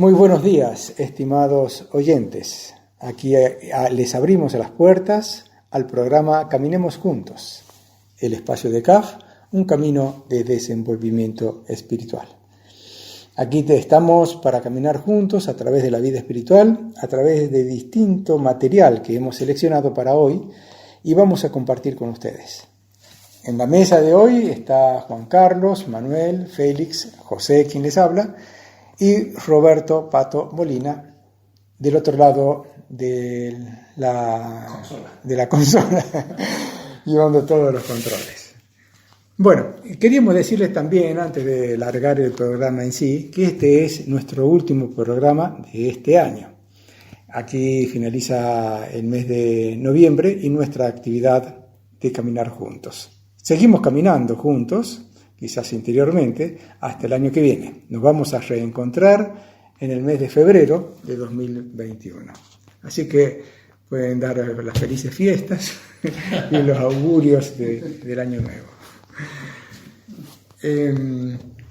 Muy buenos días, estimados oyentes. Aquí les abrimos las puertas al programa Caminemos Juntos, el espacio de CAF, un camino de desenvolvimiento espiritual. Aquí estamos para caminar juntos a través de la vida espiritual, a través de distinto material que hemos seleccionado para hoy y vamos a compartir con ustedes. En la mesa de hoy está Juan Carlos, Manuel, Félix, José, quien les habla, y Roberto Pato Molina, del otro lado de la consola, llevando todos los controles. Bueno, queríamos decirles también, antes de largar el programa en sí, que este es nuestro último programa de este año. Aquí finaliza el mes de noviembre y nuestra actividad de caminar juntos. Seguimos caminando juntos, quizás interiormente, hasta el año que viene. Nos vamos a reencontrar en el mes de febrero de 2021. Así que pueden dar las felices fiestas y los augurios del año nuevo.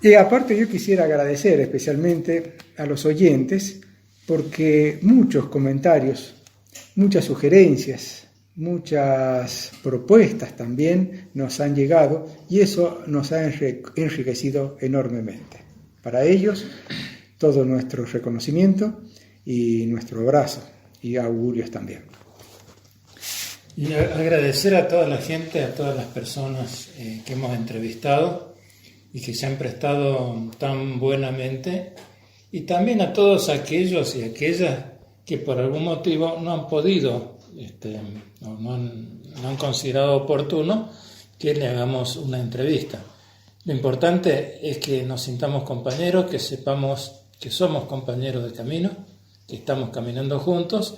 Y aparte yo quisiera agradecer especialmente a los oyentes porque muchos comentarios, muchas sugerencias, muchas propuestas también nos han llegado y eso nos ha enriquecido enormemente. Para ellos, todo nuestro reconocimiento y nuestro abrazo y augurios también. Y agradecer a toda la gente, a todas las personas que hemos entrevistado y que se han prestado tan buenamente, y también a todos aquellos y aquellas que por algún motivo no han podido no han considerado oportuno que le hagamos una entrevista. Lo importante es que nos sintamos compañeros, que sepamos que somos compañeros de camino, que estamos caminando juntos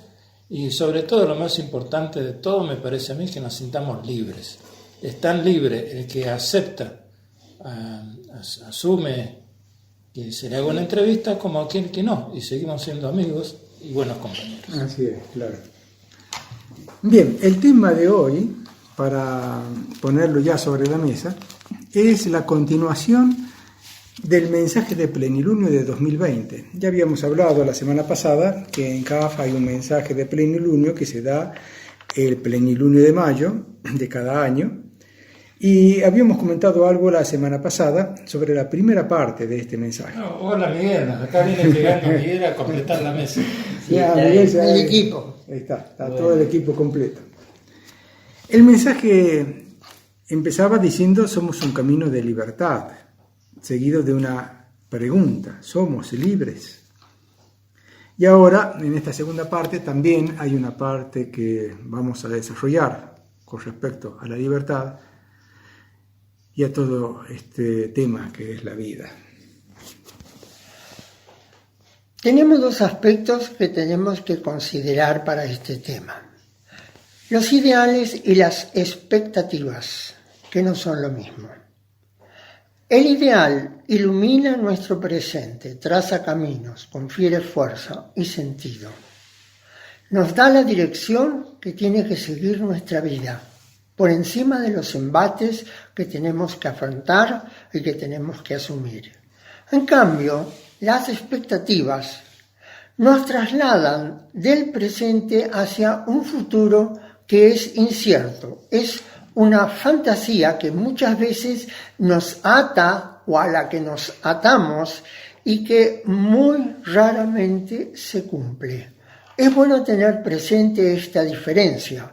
y sobre todo lo más importante de todo me parece a mí que nos sintamos libres. Es tan libre el que acepta, asume que se le haga una entrevista como aquel que no, y seguimos siendo amigos y buenos compañeros. Así es, claro. Bien, el tema de hoy, para ponerlo ya sobre la mesa, es la continuación del mensaje de plenilunio de 2020. Ya habíamos hablado la semana pasada que en CAF hay un mensaje de plenilunio que se da el plenilunio de mayo de cada año, y habíamos comentado algo la semana pasada sobre la primera parte de este mensaje. Hola Miguel, acá viene llegando Miguel a completar la mesa. Sí, ya, Miguel, ya, el equipo. Está bueno. Todo el equipo completo. El mensaje empezaba diciendo: somos un camino de libertad, seguido de una pregunta: ¿somos libres? Y ahora, en esta segunda parte, también hay una parte que vamos a desarrollar con respecto a la libertad y a todo este tema que es la vida. Tenemos dos aspectos que tenemos que considerar para este tema: los ideales y las expectativas, que no son lo mismo. El ideal ilumina nuestro presente, traza caminos, confiere fuerza y sentido. Nos da la dirección que tiene que seguir nuestra vida, por encima de los embates que tenemos que afrontar y que tenemos que asumir. En cambio, las expectativas nos trasladan del presente hacia un futuro que es incierto, es una fantasía que muchas veces nos ata o a la que nos atamos y que muy raramente se cumple. Es bueno tener presente esta diferencia.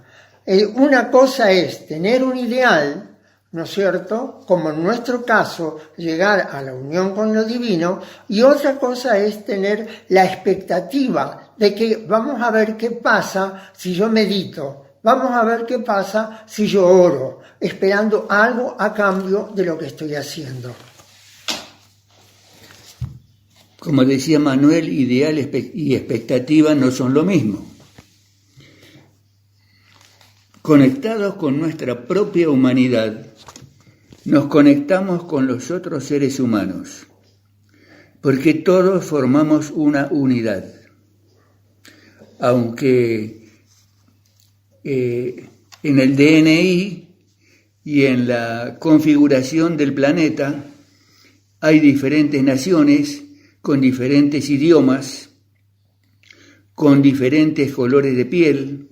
Una cosa es tener un ideal, ¿no es cierto?, como en nuestro caso, llegar a la unión con lo divino, y otra cosa es tener la expectativa de que vamos a ver qué pasa si yo medito, vamos a ver qué pasa si yo oro, esperando algo a cambio de lo que estoy haciendo. Como decía Manuel, ideal y expectativa no son lo mismo. Conectados con nuestra propia humanidad, nos conectamos con los otros seres humanos, porque todos formamos una unidad. Aunque en el DNI y en la configuración del planeta hay diferentes naciones, con diferentes idiomas, con diferentes colores de piel,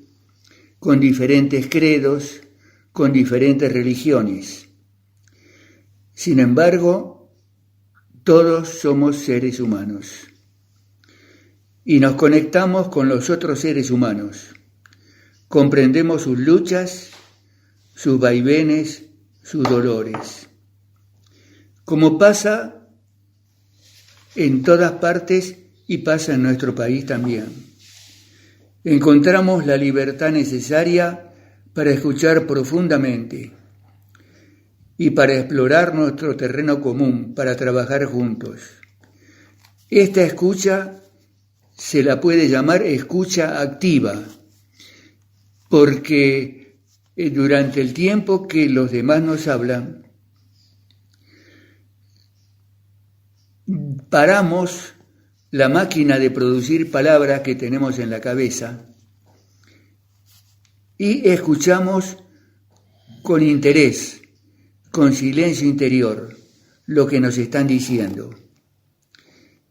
con diferentes credos, con diferentes religiones. Sin embargo, todos somos seres humanos y nos conectamos con los otros seres humanos. Comprendemos sus luchas, sus vaivenes, sus dolores. Como pasa en todas partes y pasa en nuestro país también. Encontramos la libertad necesaria para escuchar profundamente y para explorar nuestro terreno común, para trabajar juntos. Esta escucha se la puede llamar escucha activa, porque durante el tiempo que los demás nos hablan, paramos la máquina de producir palabras que tenemos en la cabeza y escuchamos con interés, con silencio interior, lo que nos están diciendo.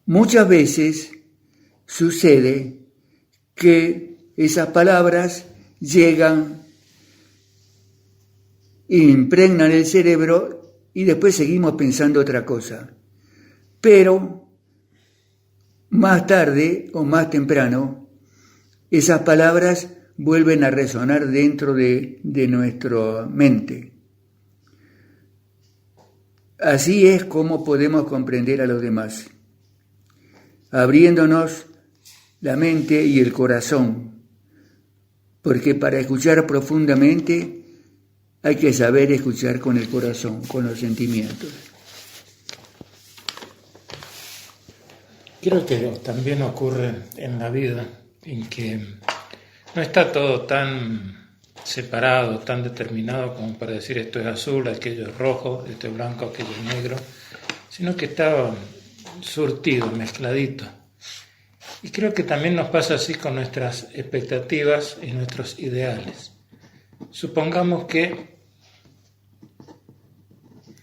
Muchas veces sucede que esas palabras llegan, impregnan el cerebro y después seguimos pensando otra cosa. Pero más tarde o más temprano, esas palabras vuelven a resonar dentro de nuestra mente. Así es como podemos comprender a los demás, abriéndonos la mente y el corazón, porque para escuchar profundamente hay que saber escuchar con el corazón, con los sentimientos. Creo que también ocurre en la vida, en que no está todo tan separado, tan determinado como para decir esto es azul, aquello es rojo, esto es blanco, aquello es negro, sino que está surtido, mezcladito. Y creo que también nos pasa así con nuestras expectativas y nuestros ideales. Supongamos que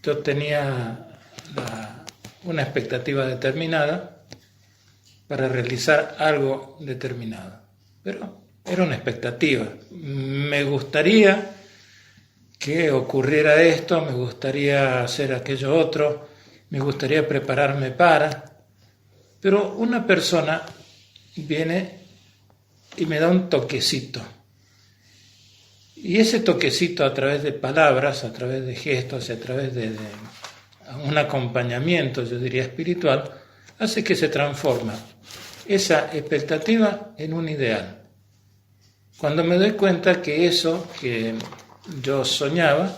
yo tenía una expectativa determinada para realizar algo determinado, pero era una expectativa. Me gustaría que ocurriera esto, me gustaría hacer aquello otro, me gustaría prepararme para, pero una persona viene y me da un toquecito. Y ese toquecito a través de palabras, a través de gestos, a través de un acompañamiento, yo diría espiritual, hace que se transforma esa expectativa en un ideal. Cuando me doy cuenta que eso que yo soñaba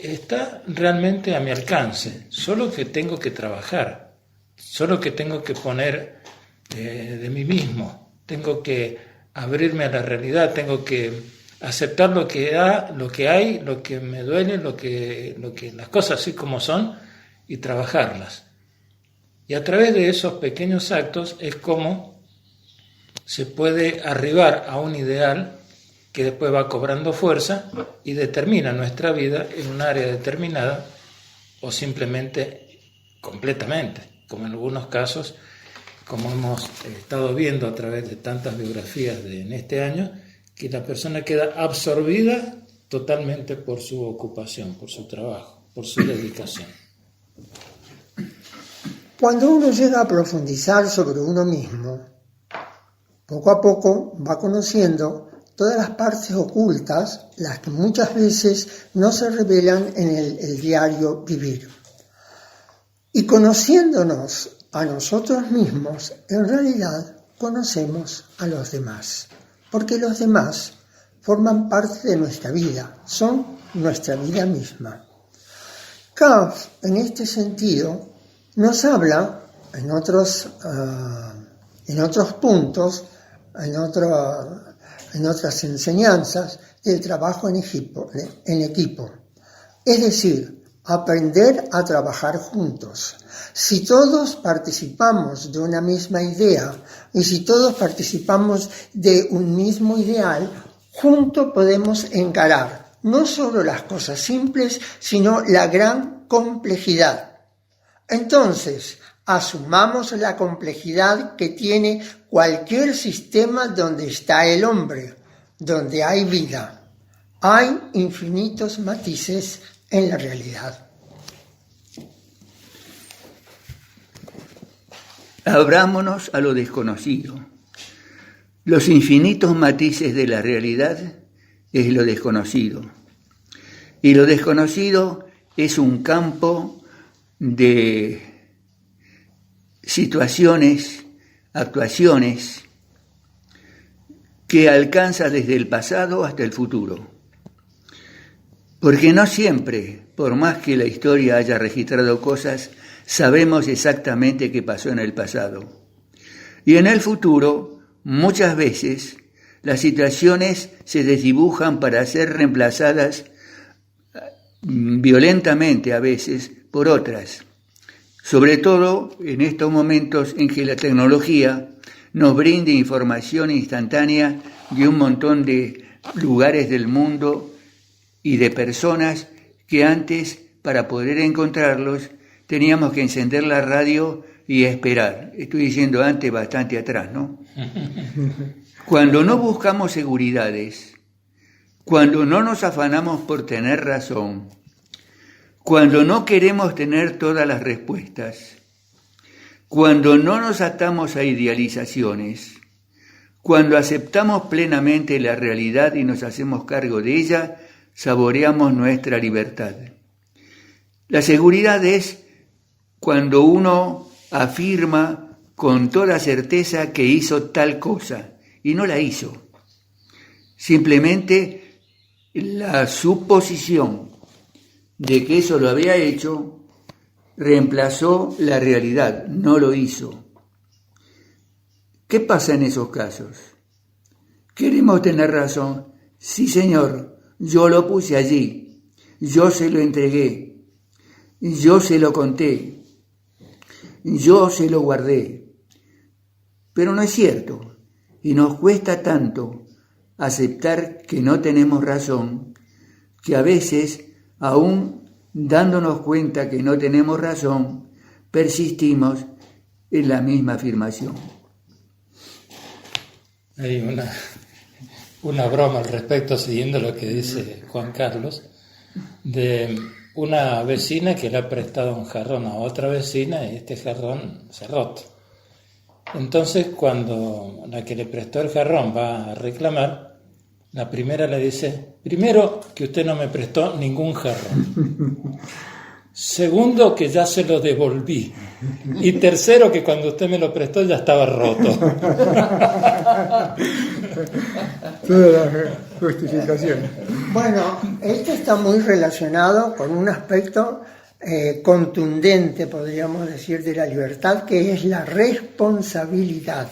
está realmente a mi alcance, solo que tengo que trabajar, solo que tengo que poner de mí mismo, tengo que abrirme a la realidad, tengo que aceptar lo que hay, lo que me duele, lo que las cosas así como son y trabajarlas. Y a través de esos pequeños actos es como se puede arribar a un ideal que después va cobrando fuerza y determina nuestra vida en un área determinada o simplemente completamente, como en algunos casos, como hemos estado viendo a través de tantas biografías en este año, que la persona queda absorbida totalmente por su ocupación, por su trabajo, por su dedicación. Cuando uno llega a profundizar sobre uno mismo, poco a poco va conociendo todas las partes ocultas, las que muchas veces no se revelan en el diario vivir. Y conociéndonos a nosotros mismos, en realidad conocemos a los demás, porque los demás forman parte de nuestra vida, son nuestra vida misma. Kaff, en este sentido, nos habla en otros puntos, en otras enseñanzas, del trabajo en equipo. Es decir, aprender a trabajar juntos. Si todos participamos de una misma idea y si todos participamos de un mismo ideal, juntos podemos encarar no solo las cosas simples, sino la gran complejidad. Entonces, Asumamos la complejidad que tiene cualquier sistema donde está el hombre, donde hay vida. Hay infinitos matices en la realidad. Abrámonos a lo desconocido. Los infinitos matices de la realidad es lo desconocido. Y lo desconocido es un campo de situaciones, actuaciones, que alcanza desde el pasado hasta el futuro. Porque no siempre, por más que la historia haya registrado cosas, sabemos exactamente qué pasó en el pasado. Y en el futuro, muchas veces, las situaciones se desdibujan para ser reemplazadas violentamente a veces por otras. Sobre todo en estos momentos en que la tecnología nos brinda información instantánea de un montón de lugares del mundo y de personas que antes, para poder encontrarlos, teníamos que encender la radio y esperar. Estoy diciendo antes, bastante atrás, ¿no? Cuando no buscamos seguridades, cuando no nos afanamos por tener razón, cuando no queremos tener todas las respuestas, cuando no nos atamos a idealizaciones, cuando aceptamos plenamente la realidad y nos hacemos cargo de ella, saboreamos nuestra libertad. La seguridad es cuando uno afirma con toda certeza que hizo tal cosa y no la hizo. Simplemente la suposición de que eso lo había hecho reemplazó la realidad, no lo hizo. ¿Qué pasa en esos casos? ¿Queremos tener razón? Sí, señor, yo lo puse allí, yo se lo entregué, yo se lo conté, yo se lo guardé. Pero no es cierto, y nos cuesta tanto aceptar que no tenemos razón, que a veces, aún dándonos cuenta que no tenemos razón, persistimos en la misma afirmación. Hay una broma al respecto, siguiendo lo que dice Juan Carlos, de una vecina que le ha prestado un jarrón a otra vecina y este jarrón se ha roto. Entonces, cuando la que le prestó el jarrón va a reclamar, la primera le dice: primero, que usted no me prestó ningún jarrón. Segundo, que ya se lo devolví. Y tercero, que cuando usted me lo prestó ya estaba roto. Todas las justificaciones. Bueno, esto está muy relacionado con un aspecto contundente, podríamos decir, de la libertad, que es la responsabilidad.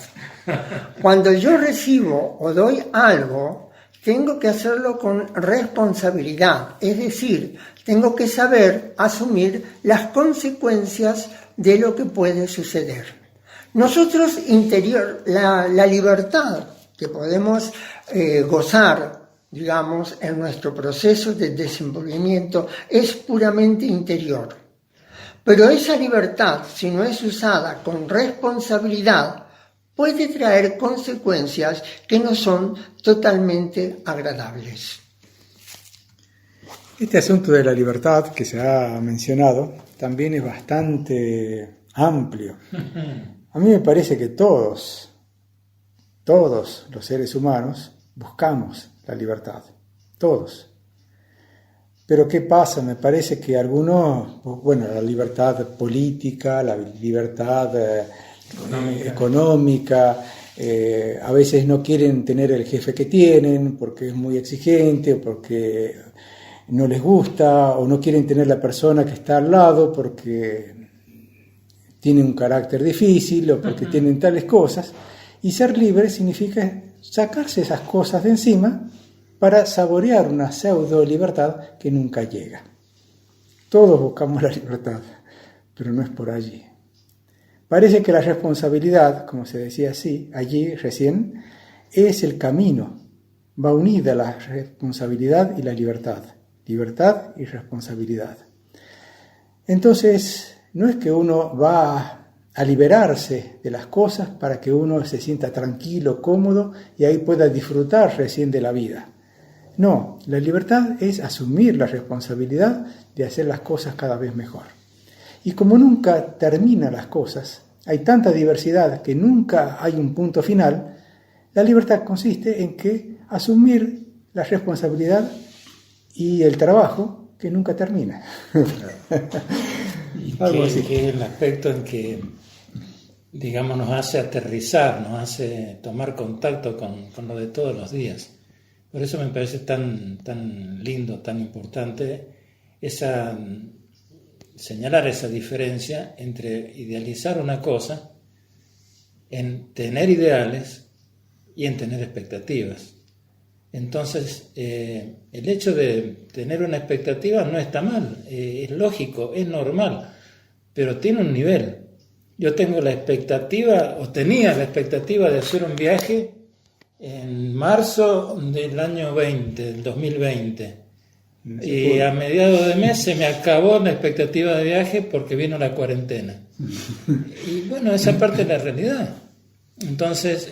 Cuando yo recibo o doy algo, tengo que hacerlo con responsabilidad, es decir, tengo que saber asumir las consecuencias de lo que puede suceder. Nosotros, la libertad que podemos gozar, digamos, en nuestro proceso de desenvolvimiento es puramente interior. Pero esa libertad, si no es usada con responsabilidad, puede traer consecuencias que no son totalmente agradables. Este asunto de la libertad que se ha mencionado también es bastante amplio. A mí me parece que todos los seres humanos buscamos la libertad, todos. Pero ¿qué pasa? Me parece que algunos, la libertad política, la libertad económica, a veces no quieren tener el jefe que tienen porque es muy exigente, o porque no les gusta, o no quieren tener la persona que está al lado porque tiene un carácter difícil o porque tienen tales cosas. Y ser libre significa sacarse esas cosas de encima para saborear una pseudo libertad que nunca llega. Todos buscamos la libertad, pero no es por allí. Parece que la responsabilidad, como se decía allí recién, es el camino. Va unida la responsabilidad y la libertad. Libertad y responsabilidad. Entonces, no es que uno va a liberarse de las cosas para que uno se sienta tranquilo, cómodo y ahí pueda disfrutar recién de la vida. No, la libertad es asumir la responsabilidad de hacer las cosas cada vez mejor. Y como nunca terminan las cosas, hay tanta diversidad que nunca hay un punto final, la libertad consiste en que asumir la responsabilidad y el trabajo que nunca termina. Y que el aspecto en que, digamos, nos hace aterrizar, nos hace tomar contacto con lo de todos los días. Por eso me parece tan lindo, tan importante señalar esa diferencia entre idealizar una cosa, en tener ideales y en tener expectativas. Entonces, el hecho de tener una expectativa no está mal, es lógico, es normal, pero tiene un nivel. Yo tengo la expectativa, o tenía la expectativa de hacer un viaje en marzo del año 2020. Y a mediados de mes se me acabó la expectativa de viaje porque vino la cuarentena. Y bueno, esa parte es la realidad. Entonces,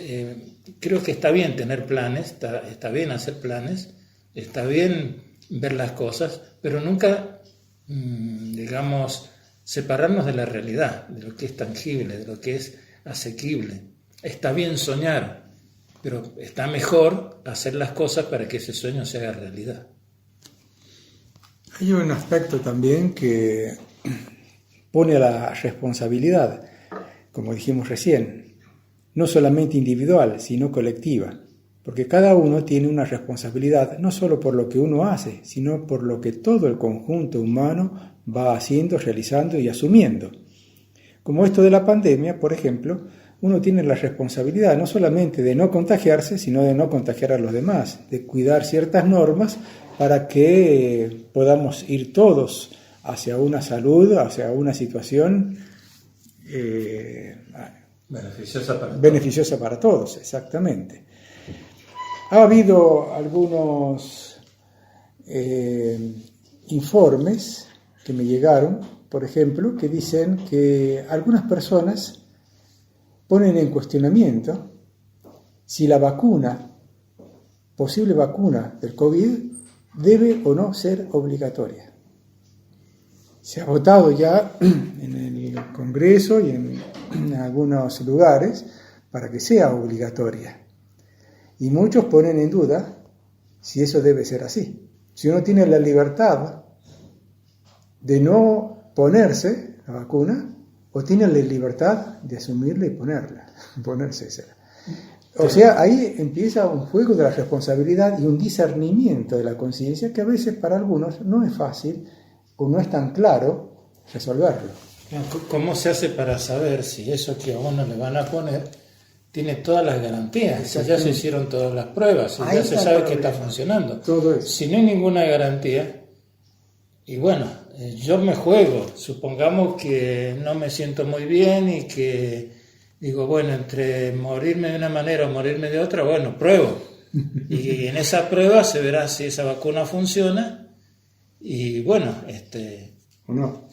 creo que está bien tener planes, está bien hacer planes, está bien ver las cosas, pero nunca, digamos, separarnos de la realidad, de lo que es tangible, de lo que es asequible. Está bien soñar, pero está mejor hacer las cosas para que ese sueño se haga realidad. Hay un aspecto también que pone a la responsabilidad, como dijimos recién, no solamente individual, sino colectiva, porque cada uno tiene una responsabilidad no solo por lo que uno hace, sino por lo que todo el conjunto humano va haciendo, realizando y asumiendo. Como esto de la pandemia, por ejemplo, uno tiene la responsabilidad no solamente de no contagiarse, sino de no contagiar a los demás, de cuidar ciertas normas para que podamos ir todos hacia una salud, hacia una situación beneficiosa para todos, exactamente. Ha habido algunos informes que me llegaron, por ejemplo, que dicen que algunas personas ponen en cuestionamiento si la posible vacuna del COVID, debe o no ser obligatoria. Se ha votado ya en el Congreso y en algunos lugares para que sea obligatoria. Y muchos ponen en duda si eso debe ser así. Si uno tiene la libertad de no ponerse la vacuna, o tiene la libertad de asumirla y ponérsela. O sea, ahí empieza un juego de la responsabilidad y un discernimiento de la conciencia que a veces para algunos no es fácil o no es tan claro resolverlo. ¿Cómo se hace para saber si eso que a uno le van a poner tiene todas las garantías? Si ya se hicieron todas las pruebas, si ya se sabe que está funcionando. Todo eso. Si no hay ninguna garantía, y bueno, yo me juego, supongamos que no me siento muy bien y que digo, bueno, entre morirme de una manera o morirme de otra, bueno, pruebo. Y en esa prueba se verá si esa vacuna funciona y bueno, o no.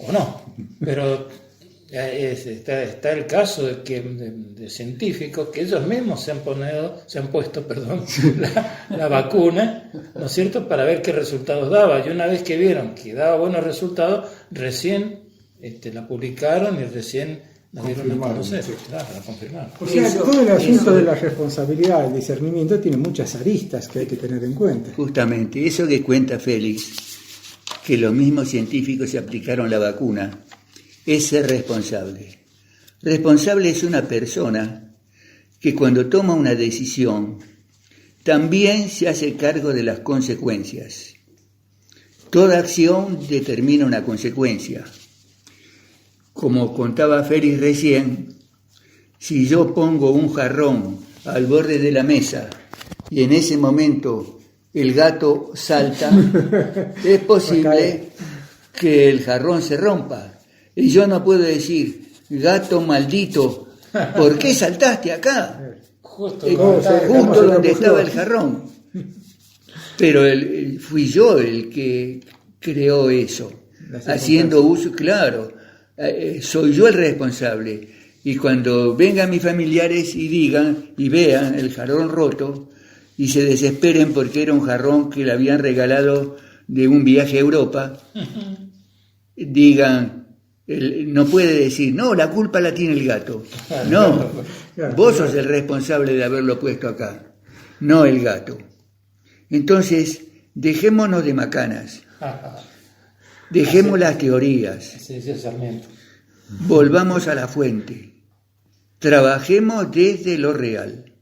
Pero está el caso de científicos que ellos mismos se han puesto la vacuna, ¿no es cierto?, para ver qué resultados daba. Y una vez que vieron que daba buenos resultados, recién la publicaron y recién la dieron a conocer. Sí. Claro, la confirmaron. O sea, todo el asunto de la responsabilidad, el discernimiento, tiene muchas aristas que hay que tener en cuenta. Justamente, eso que cuenta Félix, que los mismos científicos se aplicaron la vacuna, es ser responsable. Responsable es una persona que cuando toma una decisión también se hace cargo de las consecuencias. Toda acción determina una consecuencia. Como contaba Félix recién, si yo pongo un jarrón al borde de la mesa y en ese momento el gato salta, es posible que el jarrón se rompa. Y yo no puedo decir, gato maldito, ¿por qué saltaste acá? Justo donde estaba el jarrón. Pero fui yo el que creó eso, haciendo uso, claro, soy yo el responsable. Y cuando vengan mis familiares y digan y vean el jarrón roto y se desesperen porque era un jarrón que le habían regalado de un viaje a Europa, digan, no puede decir, no, la culpa la tiene el gato. No, vos sos el responsable de haberlo puesto acá, no el gato. Entonces, dejémonos de macanas, dejemos las teorías, volvamos a la fuente, trabajemos desde lo real.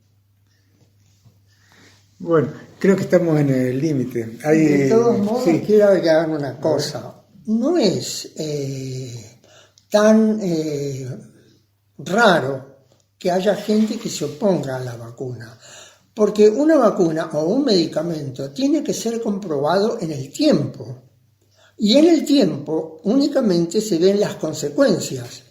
Bueno, creo que estamos en el límite. De todos modos, quiero agregar una cosa. No es tan raro que haya gente que se oponga a la vacuna, porque una vacuna o un medicamento tiene que ser comprobado en el tiempo, y en el tiempo únicamente se ven las consecuencias.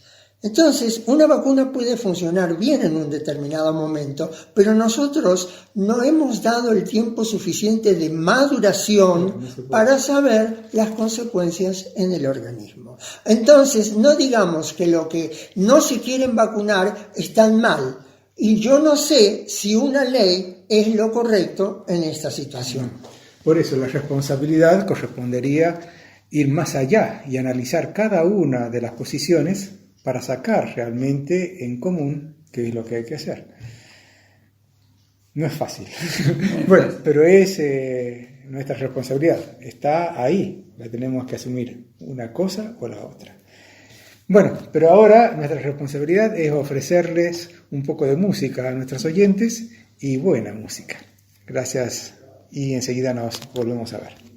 Entonces, una vacuna puede funcionar bien en un determinado momento, pero nosotros no hemos dado el tiempo suficiente de maduración para saber las consecuencias en el organismo. Entonces, no digamos que lo que no se quieren vacunar están mal. Y yo no sé si una ley es lo correcto en esta situación. Por eso la responsabilidad correspondería ir más allá y analizar cada una de las posiciones para sacar realmente en común qué es lo que hay que hacer. No es fácil. Bueno, pero es nuestra responsabilidad. Está ahí. La tenemos que asumir, una cosa o la otra. Bueno, pero ahora nuestra responsabilidad es ofrecerles un poco de música a nuestros oyentes y buena música. Gracias y enseguida nos volvemos a ver.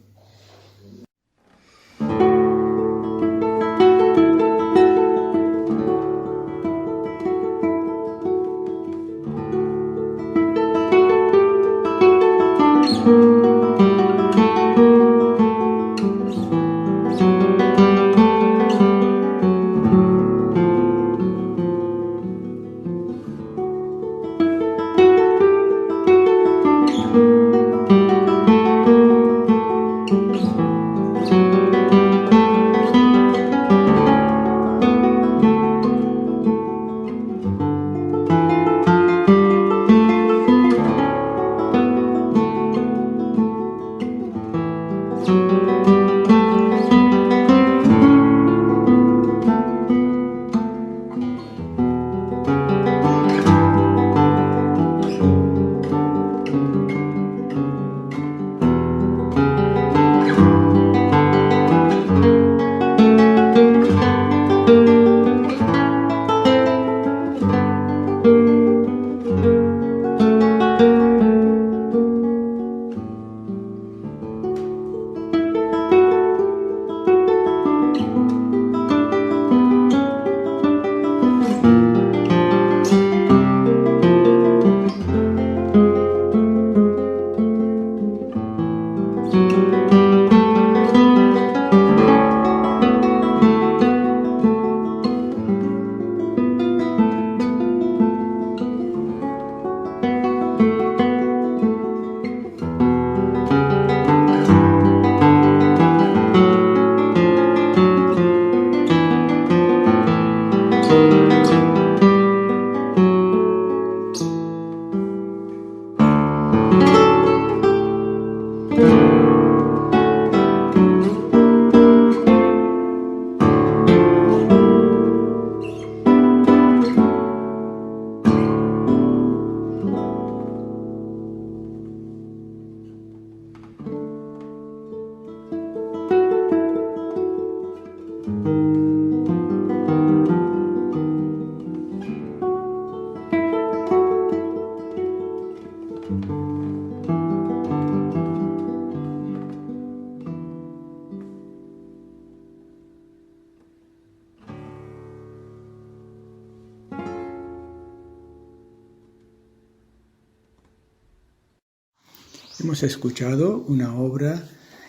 Hemos escuchado una obra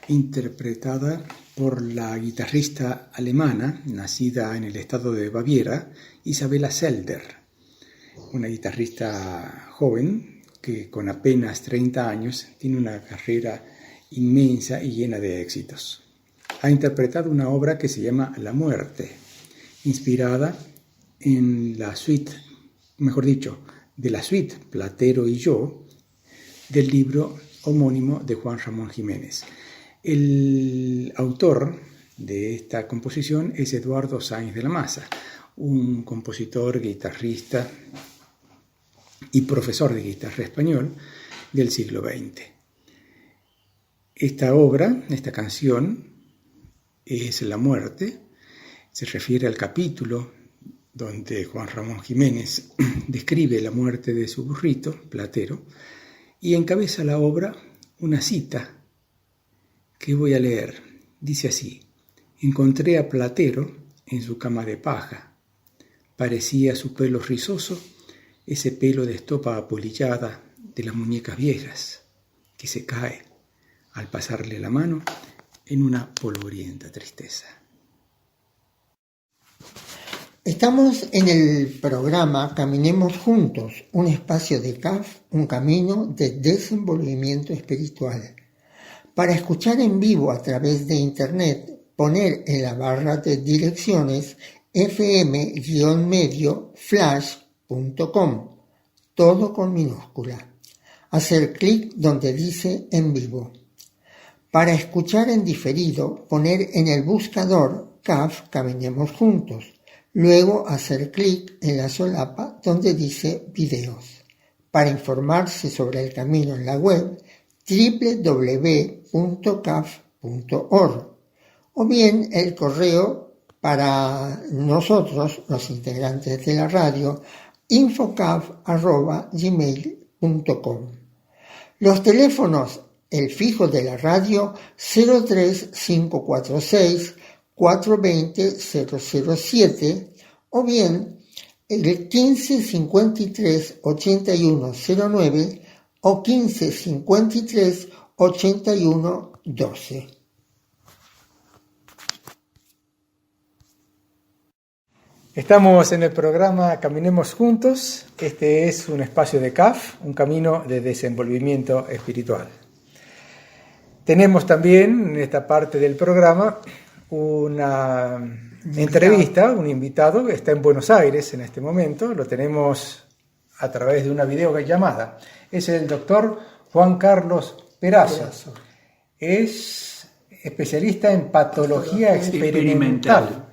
interpretada por la guitarrista alemana, nacida en el estado de Baviera, Isabella Zelder, una guitarrista joven que con apenas 30 años tiene una carrera inmensa y llena de éxitos. Ha interpretado una obra que se llama La muerte, inspirada en la suite, mejor dicho, de la suite Platero y yo, del libro homónimo de Juan Ramón Jiménez. El autor de esta composición es Eduardo Sáenz de la Maza, un compositor, guitarrista y profesor de guitarra español del siglo XX. Esta obra, esta canción, es La muerte, se refiere al capítulo donde Juan Ramón Jiménez describe la muerte de su burrito, Platero, y encabeza la obra una cita que voy a leer. Dice así: encontré a Platero en su cama de paja. Parecía su pelo rizoso, ese pelo de estopa apolillada de las muñecas viejas, que se cae al pasarle la mano en una polvorienta tristeza. Estamos en el programa Caminemos Juntos, un espacio de CAF, un camino de desenvolvimiento espiritual. Para escuchar en vivo a través de internet, poner en la barra de direcciones fm-medio-flash.com, todo con minúscula. Hacer clic donde dice en vivo. Para escuchar en diferido, poner en el buscador CAF Caminemos Juntos. Luego hacer clic en la solapa donde dice videos. Para informarse sobre el camino en la web, www.caf.org, o bien el correo para nosotros, los integrantes de la radio, infocaf@gmail.com. Los teléfonos, el fijo de la radio 03546 420 007, o bien el 15 53 81 09 o 15 53 81 12. Estamos en el programa Caminemos Juntos. Este es un espacio de CAF, un camino de desenvolvimiento espiritual. Tenemos también en esta parte del programa una entrevista, un invitado que está en Buenos Aires en este momento. Lo tenemos a través de una videollamada. Es el doctor Juan Carlos Perazo. Es especialista en patología experimental.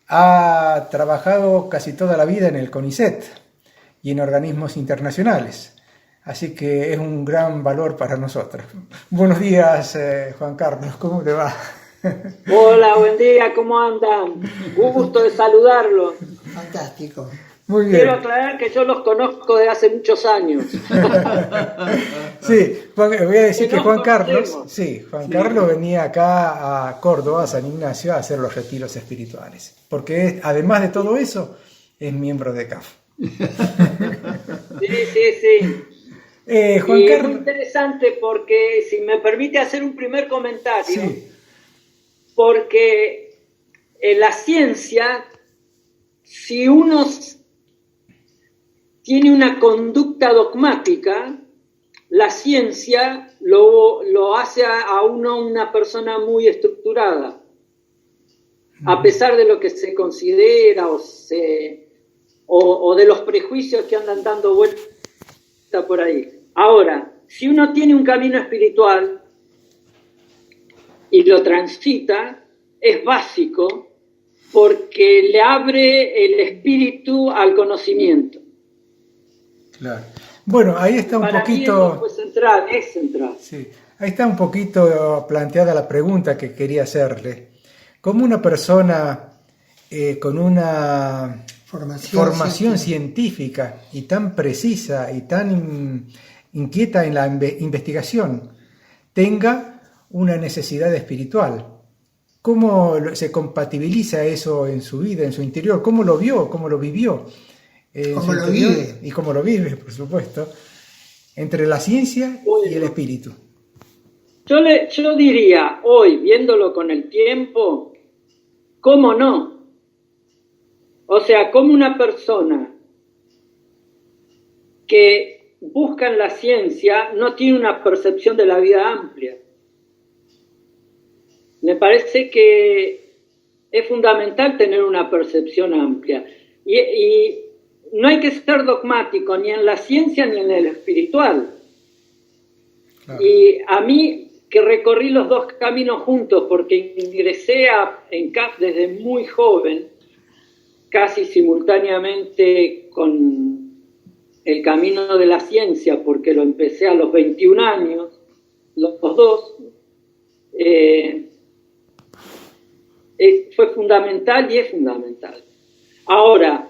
Ha trabajado casi toda la vida en el CONICET y en organismos internacionales. Así que es un gran valor para nosotros. Buenos días, Juan Carlos, ¿cómo te va? Hola, buen día, ¿cómo andan? Gusto de saludarlos. Fantástico. Muy bien. Quiero aclarar que yo los conozco de hace muchos años. Sí, voy a decir que Juan Carlos, conocemos. Carlos venía acá a Córdoba, a San Ignacio, a hacer los retiros espirituales. Porque además de todo eso, es miembro de CAF. Sí. Juan Y es Carlos. muy interesante porque, si me permite hacer un primer comentario, Sí. Porque en la ciencia, si uno tiene una conducta dogmática, la ciencia lo hace a uno una persona muy estructurada, a pesar de lo que se considera o de los prejuicios que andan dando vuelta por ahí. Ahora, si uno tiene un camino espiritual y lo transita, es básico porque le abre el espíritu al conocimiento. Claro. Bueno, ahí está un Para poquito. mí es central. Sí, ahí está un poquito planteada la pregunta que quería hacerle. ¿Cómo una persona con una formación científica y tan precisa y tan inquieta en la investigación tenga una necesidad espiritual? ¿Cómo se compatibiliza eso en su vida, en su interior? ¿Cómo lo vio? ¿Cómo lo vivió? ¿Cómo lo vive? Y cómo lo vive, por supuesto, entre la ciencia y el espíritu. Yo diría, hoy, viéndolo con el tiempo, ¿cómo no? O sea, como una persona que busca en la ciencia no tiene una percepción de la vida amplia. Me parece que es fundamental tener una percepción amplia. Y no hay que ser dogmático ni en la ciencia ni en el espiritual. Claro. Y a mí, que recorrí los dos caminos juntos, porque ingresé en CAF desde muy joven, casi simultáneamente con el camino de la ciencia, porque lo empecé a los 21 años, los dos, fue fundamental y es fundamental. Ahora,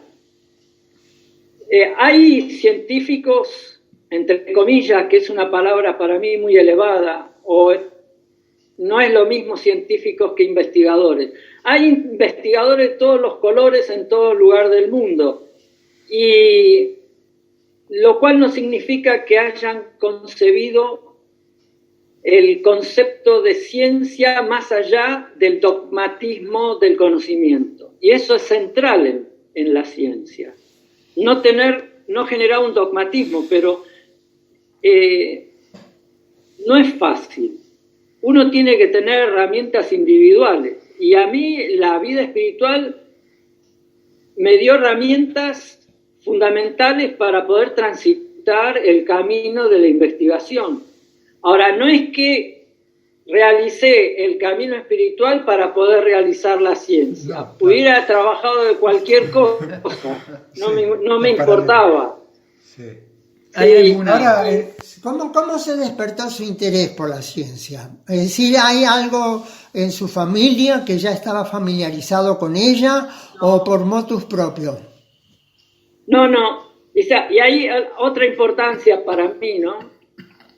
hay científicos, entre comillas, que es una palabra para mí muy elevada, o no es lo mismo científicos que investigadores. Hay investigadores de todos los colores en todo lugar del mundo, y lo cual no significa que hayan concebido el concepto de ciencia más allá del dogmatismo del conocimiento. Y eso es central en la ciencia. No generar un dogmatismo, pero no es fácil. Uno tiene que tener herramientas individuales. Y a mí la vida espiritual me dio herramientas fundamentales para poder transitar el camino de la investigación. Ahora, no es que realicé el camino espiritual para poder realizar la ciencia. No, hubiera trabajado de cualquier cosa, no me importaba. Sí. Ahora, ¿cómo se despertó su interés por la ciencia? Es decir, ¿hay algo en su familia que ya estaba familiarizado con ella o por motus propio? No. Y hay otra importancia para mí, ¿no?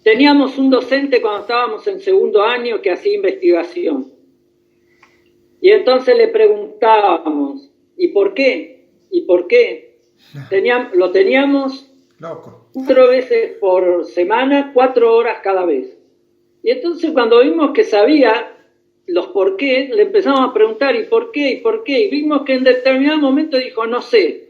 Teníamos un docente cuando estábamos en segundo año que hacía investigación. Y entonces le preguntábamos, ¿y por qué? ¿Y por qué? Lo teníamos loco. 4 veces por semana, 4 horas cada vez. Y entonces cuando vimos que sabía los por qué, le empezamos a preguntar, ¿y por qué? ¿Y por qué? Y vimos que en determinado momento dijo, no sé.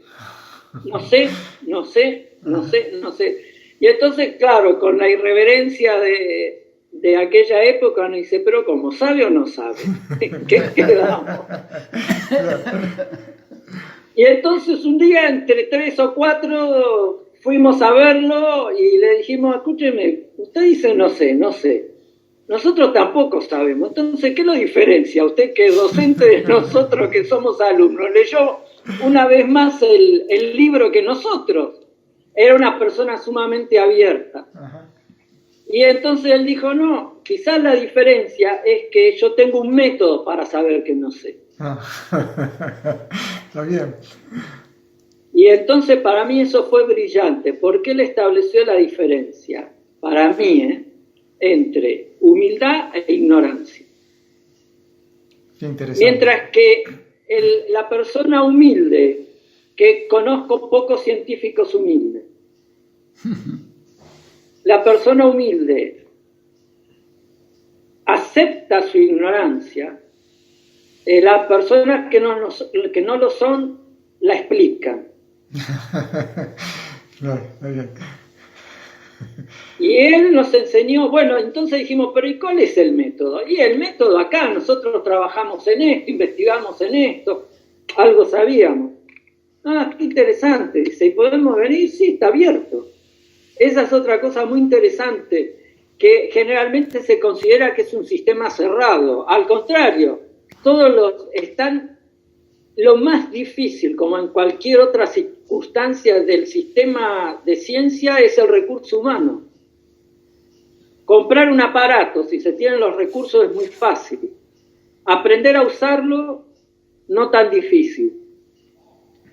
Y entonces, claro, con la irreverencia de aquella época, uno dice, pero ¿cómo sabe o no sabe? ¿Qué quedamos? Y entonces un día, entre 3 o 4, fuimos a verlo y le dijimos, escúcheme, usted dice no sé. Nosotros tampoco sabemos. Entonces, ¿qué lo diferencia? Usted que es docente de nosotros que somos alumnos. Leyó una vez más el libro que nosotros. Era una persona sumamente abierta. Ajá. Y entonces él dijo, no, quizás la diferencia es que yo tengo un método para saber que no sé. Está bien. Y entonces para mí eso fue brillante, porque él estableció la diferencia, para mí, entre humildad e ignorancia. Qué interesante. Mientras que la persona humilde, que conozco pocos científicos humildes, la persona humilde acepta su ignorancia, las personas que no lo son la explican. Claro, muy bien. Y él nos enseñó, bueno, entonces dijimos, pero ¿y cuál es el método? Y el método acá, nosotros trabajamos en esto, investigamos en esto, algo sabíamos. Ah, qué interesante, dice, ¿y podemos venir? Sí, está abierto. Esa es otra cosa muy interesante, que generalmente se considera que es un sistema cerrado. Al contrario, lo más difícil, como en cualquier otra circunstancia del sistema de ciencia, es el recurso humano. Comprar un aparato, si se tienen los recursos, es muy fácil. Aprender a usarlo, no tan difícil.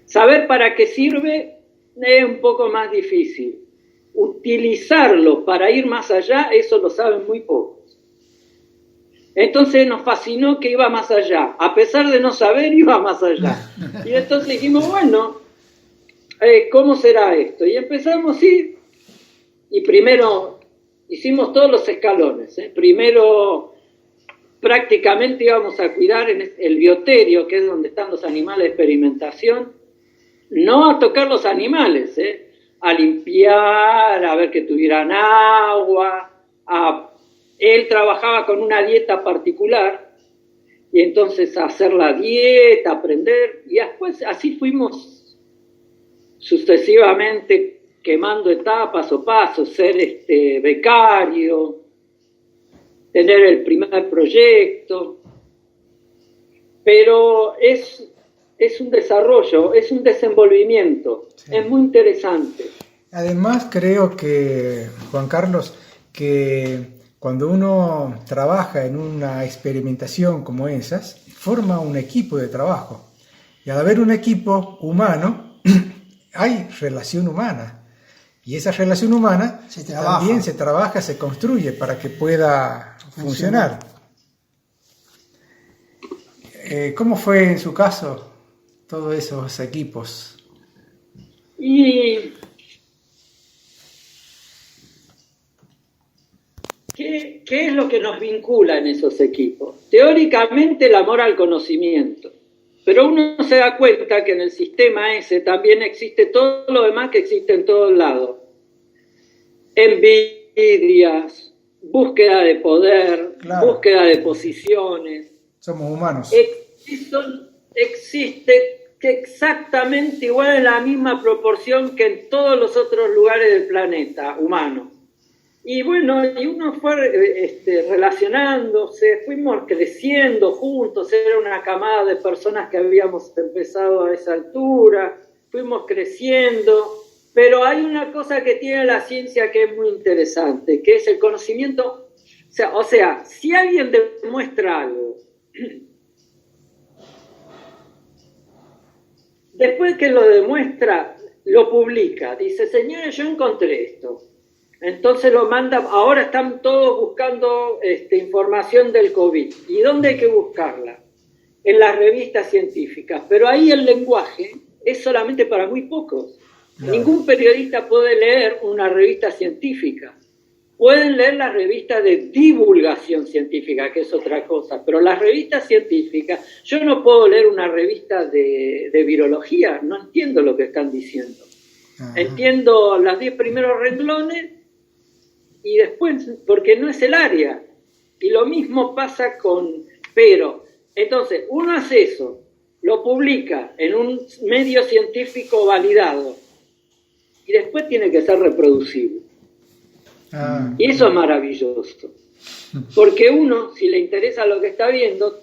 Saber para qué sirve es un poco más difícil. Utilizarlo para ir más allá, eso lo saben muy pocos. Entonces nos fascinó que iba más allá. A pesar de no saber, iba más allá. Y entonces dijimos, bueno, ¿cómo será esto? Y empezamos, sí, y primero hicimos todos los escalones. Primero prácticamente íbamos a cuidar en el bioterio, que es donde están los animales de experimentación, no a tocar los animales, a limpiar, a ver que tuvieran agua, él trabajaba con una dieta particular, y entonces a hacer la dieta, aprender, y después así fuimos sucesivamente quemando etapas o pasos, ser becario, tener el primer proyecto, pero es un desarrollo, es un desenvolvimiento, sí. Es muy interesante. Además creo que, Juan Carlos, que cuando uno trabaja en una experimentación como esas, forma un equipo de trabajo. Y al haber un equipo humano, hay relación humana. Y esa relación humana también se trabaja, se construye para que pueda funcionar. ¿Cómo fue en su caso todos esos equipos? ¿Y qué es lo que nos vincula en esos equipos? Teóricamente el amor al conocimiento. Pero uno se da cuenta que en el sistema ese también existe todo lo demás que existe en todos lados. Envidias, búsqueda de poder, claro. Búsqueda de posiciones. Somos humanos. Existe exactamente igual en la misma proporción que en todos los otros lugares del planeta humano. Y bueno, y uno fue relacionándose, fuimos creciendo juntos, era una camada de personas que habíamos empezado a esa altura, fuimos creciendo, pero hay una cosa que tiene la ciencia que es muy interesante, que es el conocimiento. O sea, si alguien demuestra algo, después que lo demuestra, lo publica, dice, señores, yo encontré esto. Entonces lo manda, ahora están todos buscando información del COVID. ¿Y dónde hay que buscarla? En las revistas científicas. Pero ahí el lenguaje es solamente para muy pocos. No. Ningún periodista puede leer una revista científica. Pueden leer las revistas de divulgación científica, que es otra cosa. Pero las revistas científicas, yo no puedo leer una revista de virología. No entiendo lo que están diciendo. Ajá. Entiendo los 10 primeros renglones y después, porque no es el área. Y lo mismo pasa pero, entonces, uno hace eso, lo publica en un medio científico validado, y después tiene que ser reproducible. Y eso es maravilloso. Porque uno, si le interesa lo que está viendo,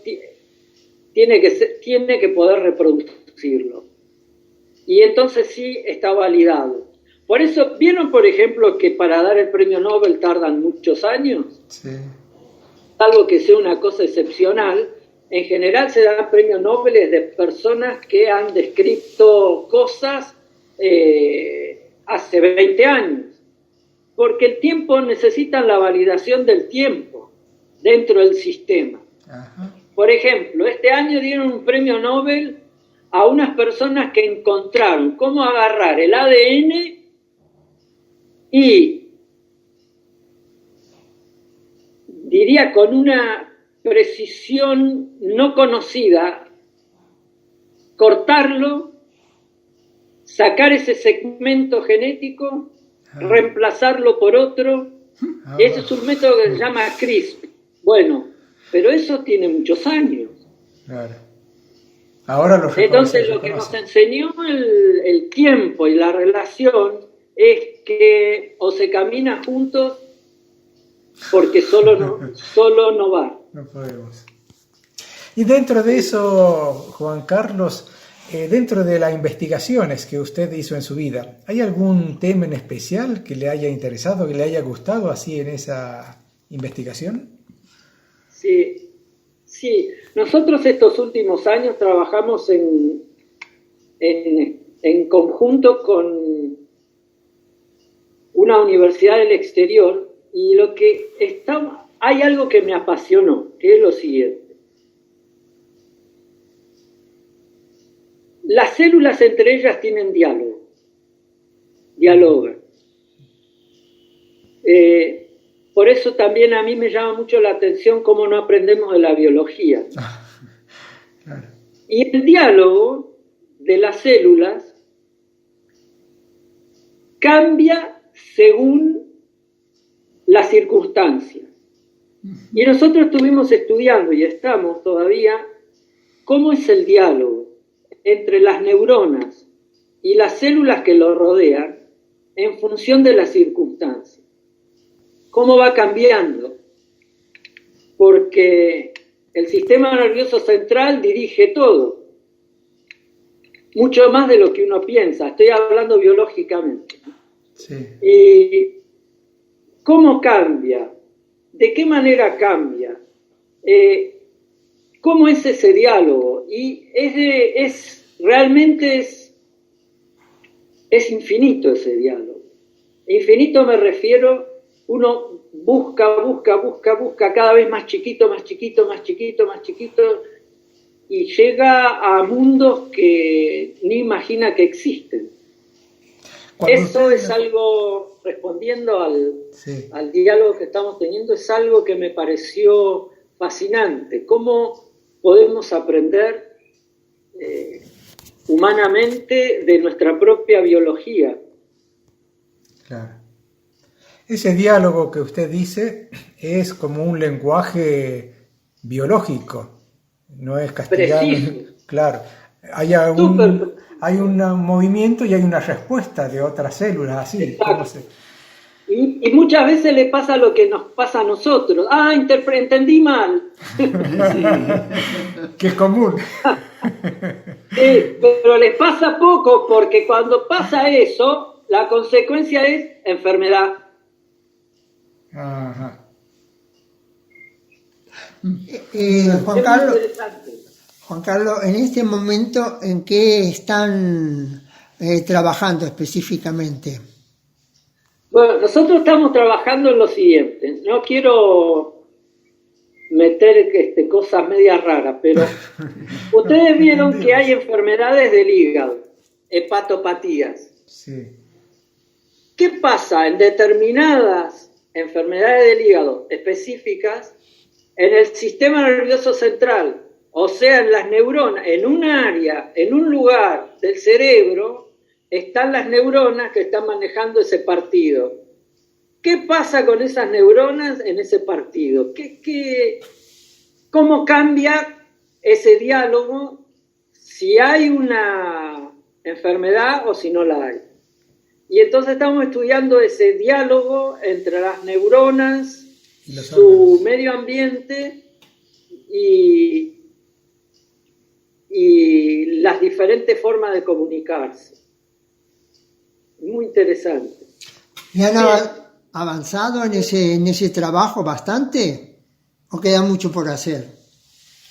tiene que poder reproducirlo. Y entonces sí está validado. Por eso, ¿vieron, por ejemplo, que para dar el premio Nobel tardan muchos años? Sí. Salvo que sea una cosa excepcional, en general se dan premios Nobel de personas que han descrito cosas hace 20 años. Porque el tiempo necesita la validación del tiempo dentro del sistema. Ajá. Por ejemplo, este año dieron un premio Nobel a unas personas que encontraron cómo agarrar el ADN y, diría con una precisión no conocida, cortarlo, sacar ese segmento genético, reemplazarlo por otro. Ese es un método que se llama CRISPR. Bueno, pero eso tiene muchos años. Claro. Ahora Entonces lo que nos enseñó el tiempo y la relación es que o se camina juntos porque solo no va. No podemos. Y dentro de eso, Juan Carlos, dentro de las investigaciones que usted hizo en su vida, ¿hay algún tema en especial que le haya interesado, que le haya gustado así en esa investigación? Sí. Nosotros estos últimos años trabajamos en conjunto con una universidad del exterior y hay algo que me apasionó, que es lo siguiente. Las células entre ellas tienen dialogan. Por eso también a mí me llama mucho la atención cómo no aprendemos de la biología. Claro. Y el diálogo de las células cambia según las circunstancias. Y nosotros estuvimos estudiando, y estamos todavía, cómo es el diálogo entre las neuronas y las células que lo rodean en función de las circunstancias. ¿Cómo va cambiando? Porque el sistema nervioso central dirige todo, mucho más de lo que uno piensa. Estoy hablando biológicamente. Sí. ¿Y cómo cambia? ¿De qué manera cambia? ¿Cómo es ese diálogo? Y realmente es infinito ese diálogo. Infinito me refiero, uno busca, cada vez más chiquito, y llega a mundos que ni imagina que existen. Eso es algo, respondiendo al diálogo que estamos teniendo, es algo que me pareció fascinante. ¿Cómo podemos aprender humanamente de nuestra propia biología? Claro. Ese diálogo que usted dice es como un lenguaje biológico, no es castellano. Preciso. Claro. Hay un movimiento y hay una respuesta de otras células, así. Y muchas veces le pasa lo que nos pasa a nosotros. Entendí mal. Que es común. Sí, pero les pasa poco, porque cuando pasa eso, la consecuencia es enfermedad. Ajá. Juan Carlos, en este momento, ¿en qué están trabajando específicamente? Bueno, nosotros estamos trabajando en lo siguiente. No quiero meter cosas medias raras, pero ustedes vieron que hay enfermedades del hígado, hepatopatías. Sí. ¿Qué pasa en determinadas enfermedades del hígado específicas? En el sistema nervioso central, o sea, en las neuronas, en un área, en un lugar del cerebro, están las neuronas que están manejando ese partido. ¿Qué pasa con esas neuronas en ese partido? ¿Cómo cambia ese diálogo si hay una enfermedad o si no la hay? Y entonces estamos estudiando ese diálogo entre las neuronas, su medio ambiente y las diferentes formas de comunicarse. Muy interesante. ¿Y han avanzado en ese trabajo bastante? ¿O queda mucho por hacer?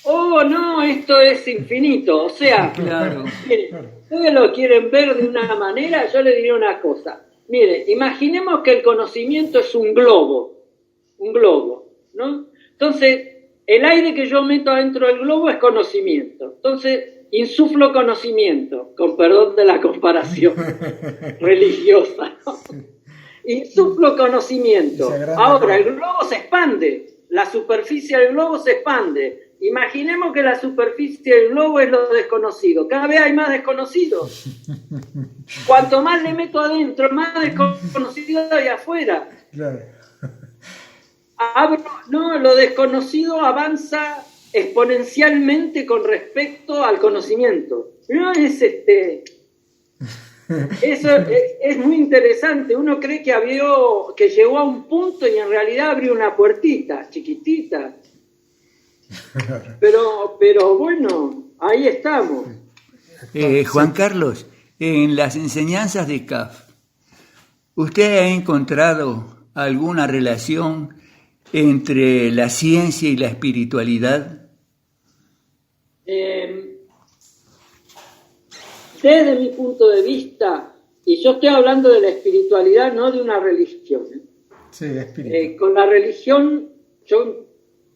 Oh, no, esto es infinito. O sea, Claro. Miren, ustedes lo quieren ver de una manera, yo le diré una cosa. Miren, imaginemos que el conocimiento es un globo, ¿no? Entonces, el aire que yo meto adentro del globo es conocimiento. Entonces, insuflo conocimiento, con perdón de la comparación religiosa, ¿no? Insuflo conocimiento. Ahora, el globo se expande, la superficie del globo se expande. Imaginemos que la superficie del globo es lo desconocido. Cada vez hay más desconocidos. Cuanto más le meto adentro, más desconocido hay afuera. Claro. Lo desconocido avanza exponencialmente con respecto al conocimiento. No es eso es muy interesante. Uno cree que llegó a un punto y en realidad abrió una puertita chiquitita. Pero bueno, ahí estamos. Juan Carlos, en las enseñanzas de CAF, ¿usted ha encontrado alguna relación entre la ciencia y la espiritualidad? Desde mi punto de vista, y yo estoy hablando de la espiritualidad, no de una religión. Sí, espíritu. Con la religión yo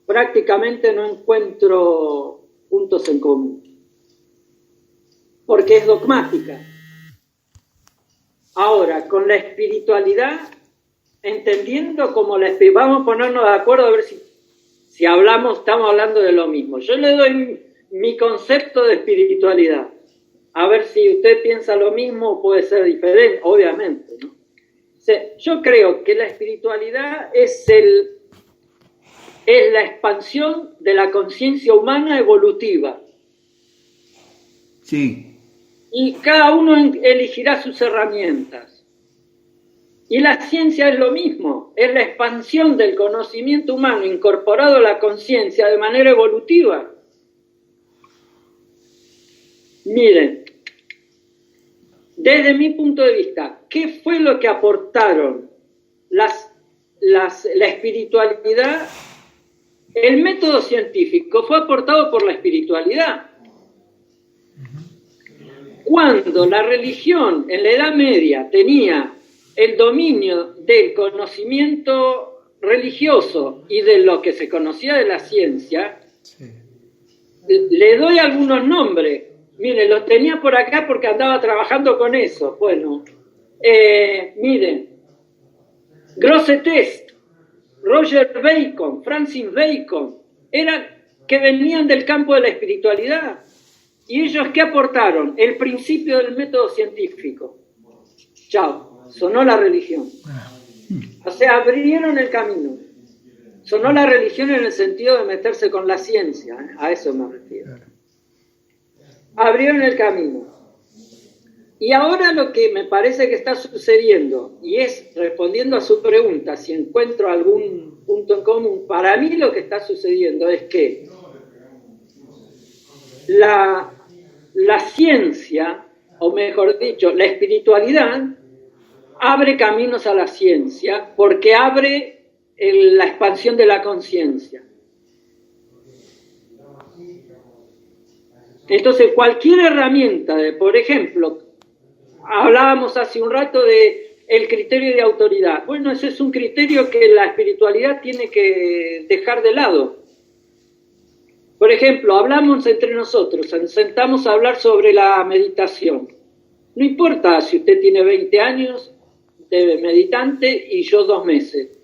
prácticamente no encuentro puntos en común, porque es dogmática. Ahora, con la espiritualidad, entendiendo como vamos a ponernos de acuerdo a ver si estamos hablando de lo mismo. Yo le doy mi concepto de espiritualidad, a ver si usted piensa lo mismo o puede ser diferente, obviamente, ¿no? O sea, yo creo que la espiritualidad es la expansión de la conciencia humana evolutiva. Sí. y cada uno elegirá sus herramientas. Y la ciencia es lo mismo, es la expansión del conocimiento humano incorporado a la conciencia de manera evolutiva. Miren, desde mi punto de vista, ¿qué fue lo que aportaron la espiritualidad? El método científico fue aportado por la espiritualidad. Cuando la religión en la Edad Media tenía el dominio del conocimiento religioso y de lo que se conocía de la ciencia, sí. Le doy algunos nombres. Miren, los tenía por acá porque andaba trabajando con eso. Bueno, miren, Grosseteste, Roger Bacon, Francis Bacon, eran que venían del campo de la espiritualidad. ¿Y ellos qué aportaron? El principio del método científico. Chao, sonó la religión. O sea, abrieron el camino. Sonó la religión en el sentido de meterse con la ciencia, a eso me refiero. Abrieron el camino. Y ahora lo que me parece que está sucediendo, y es respondiendo a su pregunta, si encuentro algún punto en común, para mí lo que está sucediendo es que la ciencia, o mejor dicho, la espiritualidad, abre caminos a la ciencia porque abre la expansión de la conciencia. Entonces, cualquier herramienta, por ejemplo, hablábamos hace un rato de el criterio de autoridad. Bueno, ese es un criterio que la espiritualidad tiene que dejar de lado. Por ejemplo, hablamos entre nosotros, nos sentamos a hablar sobre la meditación. No importa si usted tiene 20 años de meditante y yo 2 meses.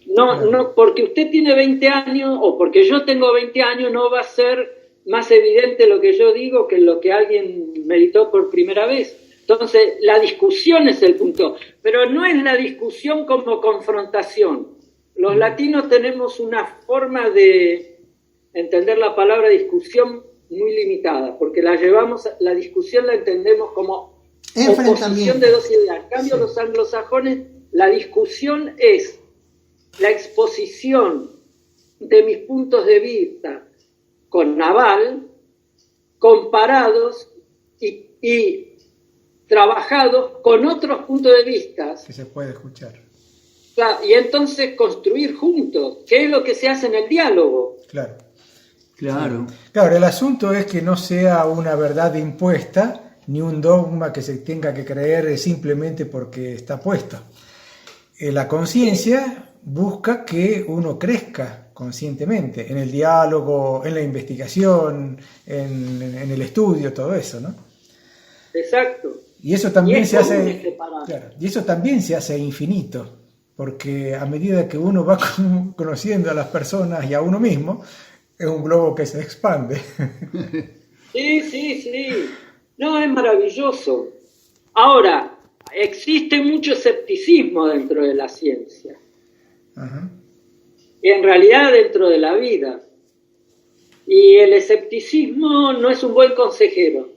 No, porque usted tiene 20 años o porque yo tengo 20 años no va a ser más evidente lo que yo digo que lo que alguien meditó por primera vez. Entonces, la discusión es el punto, pero no es la discusión como confrontación. Los latinos tenemos una forma de entender la palabra discusión muy limitada, porque la discusión la entendemos como oposición de dos ideas. En cambio, sí. Los anglosajones, la discusión es la exposición de mis puntos de vista con aval, comparados y trabajados con otros puntos de vista. Que se puede escuchar. Claro, y entonces construir juntos, que es lo que se hace en el diálogo. Claro. Claro. Claro, el asunto es que no sea una verdad impuesta, ni un dogma que se tenga que creer simplemente porque está puesto. La conciencia busca que uno crezca conscientemente en el diálogo, en la investigación, en el estudio, todo eso, ¿no? Exacto. Y eso también se hace, claro, y eso también se hace infinito, porque a medida que uno va conociendo a las personas y a uno mismo, es un globo que se expande. Sí. No, es maravilloso. Ahora, existe mucho escepticismo dentro de la ciencia. Ajá. Y en realidad dentro de la vida. Y el escepticismo no es un buen consejero.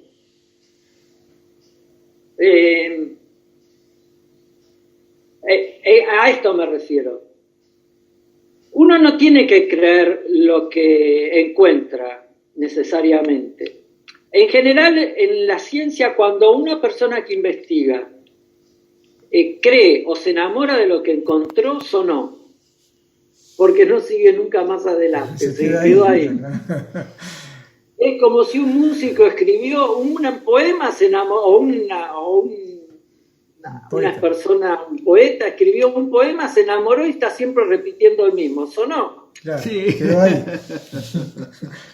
A esto me refiero. Uno no tiene que creer lo que encuentra necesariamente. En general, en la ciencia, cuando una persona que investiga cree o se enamora de lo que encontró, sonó. Porque no sigue nunca más adelante, se quedó ahí. Es como si un músico escribió un poema, se enamoró, un poeta escribió un poema, se enamoró y está siempre repitiendo el mismo. ¿Sonó? Claro, sí. Quedó ahí.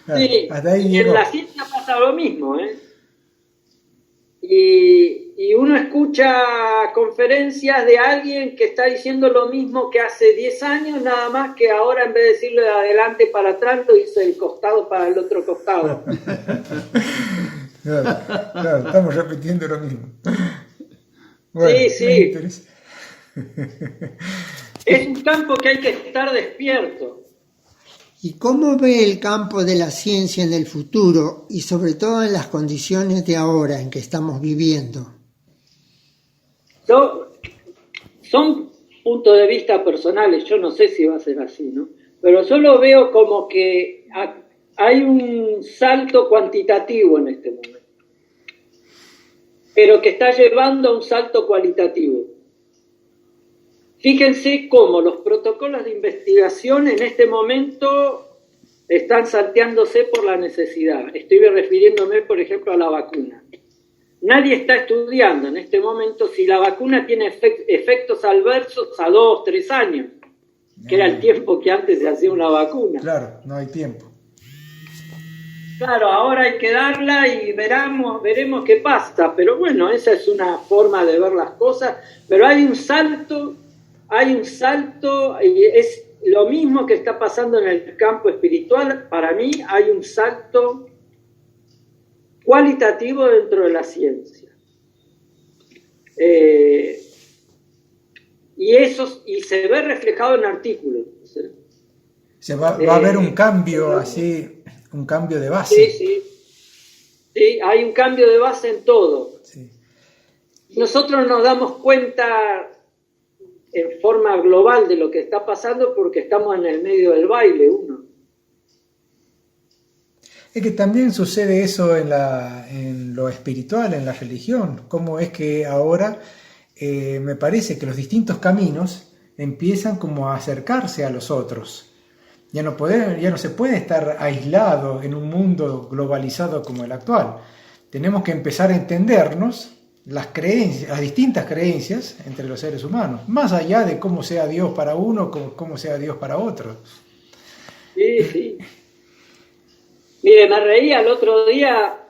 Claro, sí, hasta ahí y en la ciencia pasa lo mismo, ¿eh? Y uno escucha conferencias de alguien que está diciendo lo mismo que hace 10 años, nada más que ahora en vez de decirlo de adelante para atrás, lo dice el costado para el otro costado. Claro, estamos repitiendo lo mismo. Bueno, sí. Es un campo que hay que estar despierto. ¿Y cómo ve el campo de la ciencia en el futuro y sobre todo en las condiciones de ahora en que estamos viviendo? Son puntos de vista personales, yo no sé si va a ser así, ¿no? Pero yo lo veo como que hay un salto cuantitativo en este momento, pero que está llevando a un salto cualitativo. Fíjense cómo los protocolos de investigación en este momento están salteándose por la necesidad. Estoy refiriéndome, por ejemplo, a la vacuna. Nadie está estudiando en este momento si la vacuna tiene efectos adversos a 2 o 3 años, que era el tiempo que antes se hacía una vacuna. Claro, no hay tiempo. Claro, ahora hay que darla y veremos qué pasa. Pero bueno, esa es una forma de ver las cosas. Pero hay un salto, y es lo mismo que está pasando en el campo espiritual. Para mí hay un salto cualitativo dentro de la ciencia. Y se ve reflejado en artículos. Va a haber un cambio así, un cambio de base. Sí, hay un cambio de base en todo. Sí. Nosotros nos damos cuenta en forma global de lo que está pasando porque estamos en el medio del baile, uno. Es que también sucede eso en lo espiritual, en la religión. Cómo es que ahora me parece que los distintos caminos empiezan como a acercarse a los otros. Ya no se puede estar aislado en un mundo globalizado como el actual. Tenemos que empezar a entendernos las distintas creencias entre los seres humanos, más allá de cómo sea Dios para uno, cómo sea Dios para otro. Sí. Mire, me reía el otro día,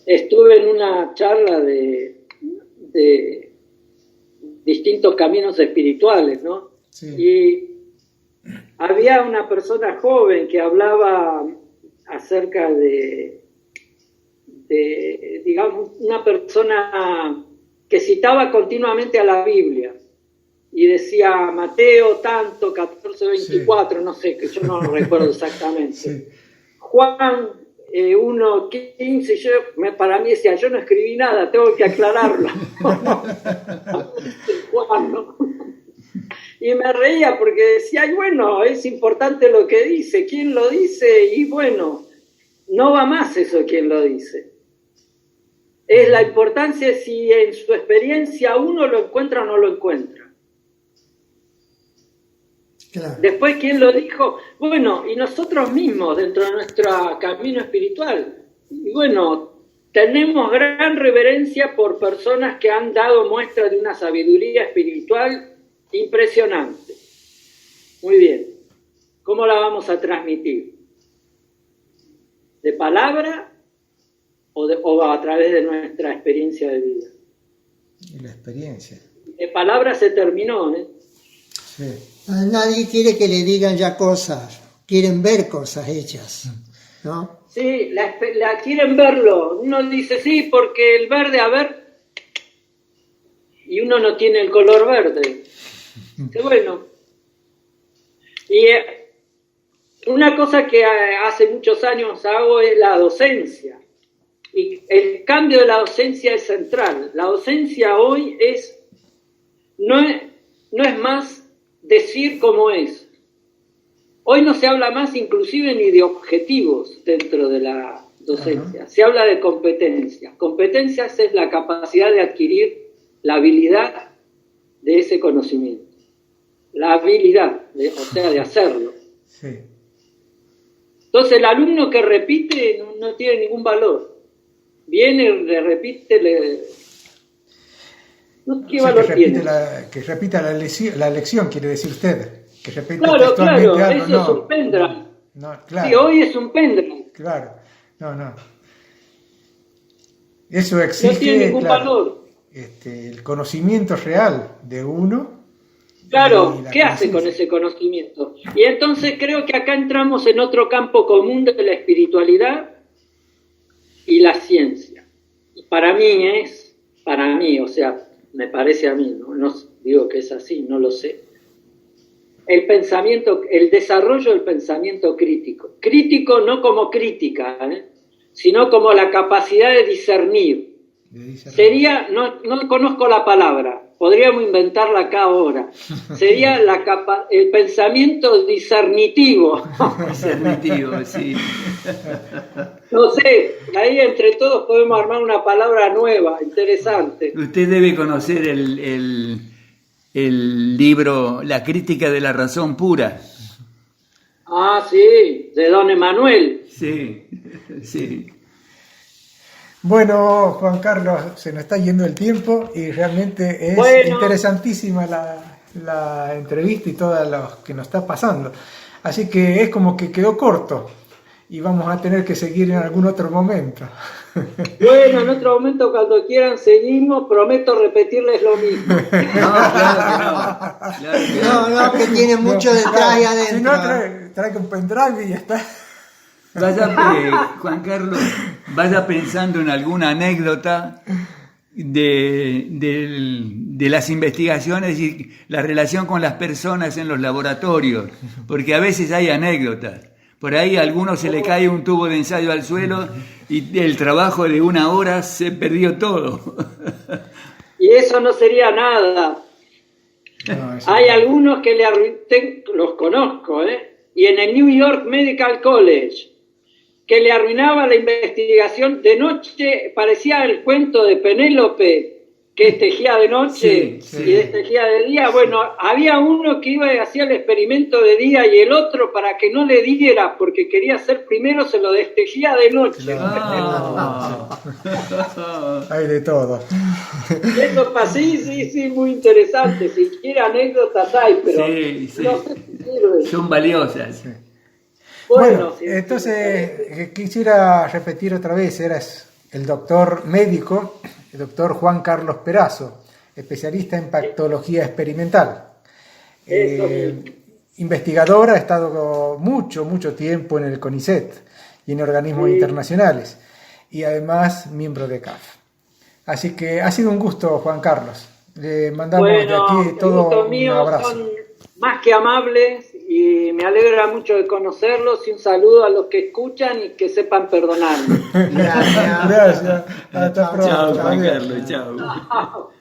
estuve en una charla de distintos caminos espirituales, ¿no? Sí. Y había una persona joven que hablaba acerca de digamos, una persona que citaba continuamente a la Biblia y decía Mateo tanto, 14:24, sí. No sé, que yo no lo recuerdo exactamente. Sí. Juan 1:15, para mí decía, yo no escribí nada, tengo que aclararlo. Juan, ¿no? Y me reía porque decía, ay, bueno, es importante lo que dice, quién lo dice, y bueno, no va más eso quién lo dice. Es la importancia si en su experiencia uno lo encuentra o no lo encuentra. Claro. Después, ¿quién lo dijo? Bueno, y nosotros mismos dentro de nuestro camino espiritual. Y bueno, tenemos gran reverencia por personas que han dado muestra de una sabiduría espiritual impresionante. Muy bien. ¿Cómo la vamos a transmitir? ¿De palabra o a través de nuestra experiencia de vida? Y la experiencia. De palabra se terminó, ¿eh? Sí. Nadie quiere que le digan ya cosas, quieren ver cosas hechas, ¿no? Sí, la quieren verlo. Uno dice, sí, porque el verde, a ver, y uno no tiene el color verde. Bueno, y una cosa que hace muchos años hago es la docencia. Y el cambio de la docencia es central. La docencia hoy no es más decir cómo es. Hoy no se habla más inclusive ni de objetivos dentro de la docencia. Uh-huh. Se habla de competencias. Competencias es la capacidad de adquirir la habilidad de ese conocimiento. La habilidad, o sea, de hacerlo. Sí. Entonces el alumno que repite no tiene ningún valor. Viene, le repite, no, ¿qué valor tiene? Que repita la lección, quiere decir usted. Que repita claro, algo. Eso no, es un pendrive. No, claro. Sí, hoy es un pendrive. Claro, no. Eso exige, no tiene ningún valor. El conocimiento real de uno. Claro, ¿qué hace con ese conocimiento? Y entonces creo que acá entramos en otro campo común de la espiritualidad y la ciencia. Y para mí, o sea, me parece a mí, no digo que es así, no lo sé. el pensamiento, el desarrollo del pensamiento crítico. Crítico no como crítica, sino como la capacidad de discernir. Sería, no conozco la palabra, podríamos inventarla acá ahora. Sería el pensamiento discernitivo. Discernitivo, sí. No sé, ahí entre todos podemos armar una palabra nueva, interesante. Usted debe conocer el libro La crítica de la razón pura. Ah, sí, de don Emanuel. Sí, sí. Bueno, Juan Carlos, se nos está yendo el tiempo y realmente es interesantísima la entrevista y todo lo que nos está pasando. Así que es como que quedó corto y vamos a tener que seguir en algún otro momento. Bueno, en otro momento cuando quieran seguimos, prometo repetirles lo mismo. No, claro que no. No, que tiene mucho detrás ahí adentro. Si no, trae un pendrive y ya está. Juan Carlos, vaya pensando en alguna anécdota de las investigaciones y la relación con las personas en los laboratorios, porque a veces hay anécdotas. Por ahí a alguno se le cae un tubo de ensayo al suelo y el trabajo de 1 hora se perdió todo. Y eso no sería nada. No, hay algunos que los conozco, y en el New York Medical College, que le arruinaba la investigación de noche, parecía el cuento de Penélope, que tejía de noche y tejía de día. Bueno, había uno que iba y hacía el experimento de día y el otro, para que no le diera, porque quería ser primero, se lo destejía de noche. Hay de todo. Eso sí, muy interesante. Si quiere anécdotas hay, pero no sé si sirve. Son valiosas. Sí. Bueno, entonces quisiera repetir otra vez, eras el doctor médico, el doctor Juan Carlos Perazo, especialista en patología experimental. Investigador, ha estado mucho tiempo en el CONICET y en organismos internacionales, y además miembro de CAF. Así que ha sido un gusto, Juan Carlos. Le mandamos de aquí todo un abrazo. Son más que amables y me alegra mucho de conocerlos, y un saludo a los que escuchan y que sepan perdonarme. Gracias. Hasta pronto. Chao, Juan Carlos. Chao.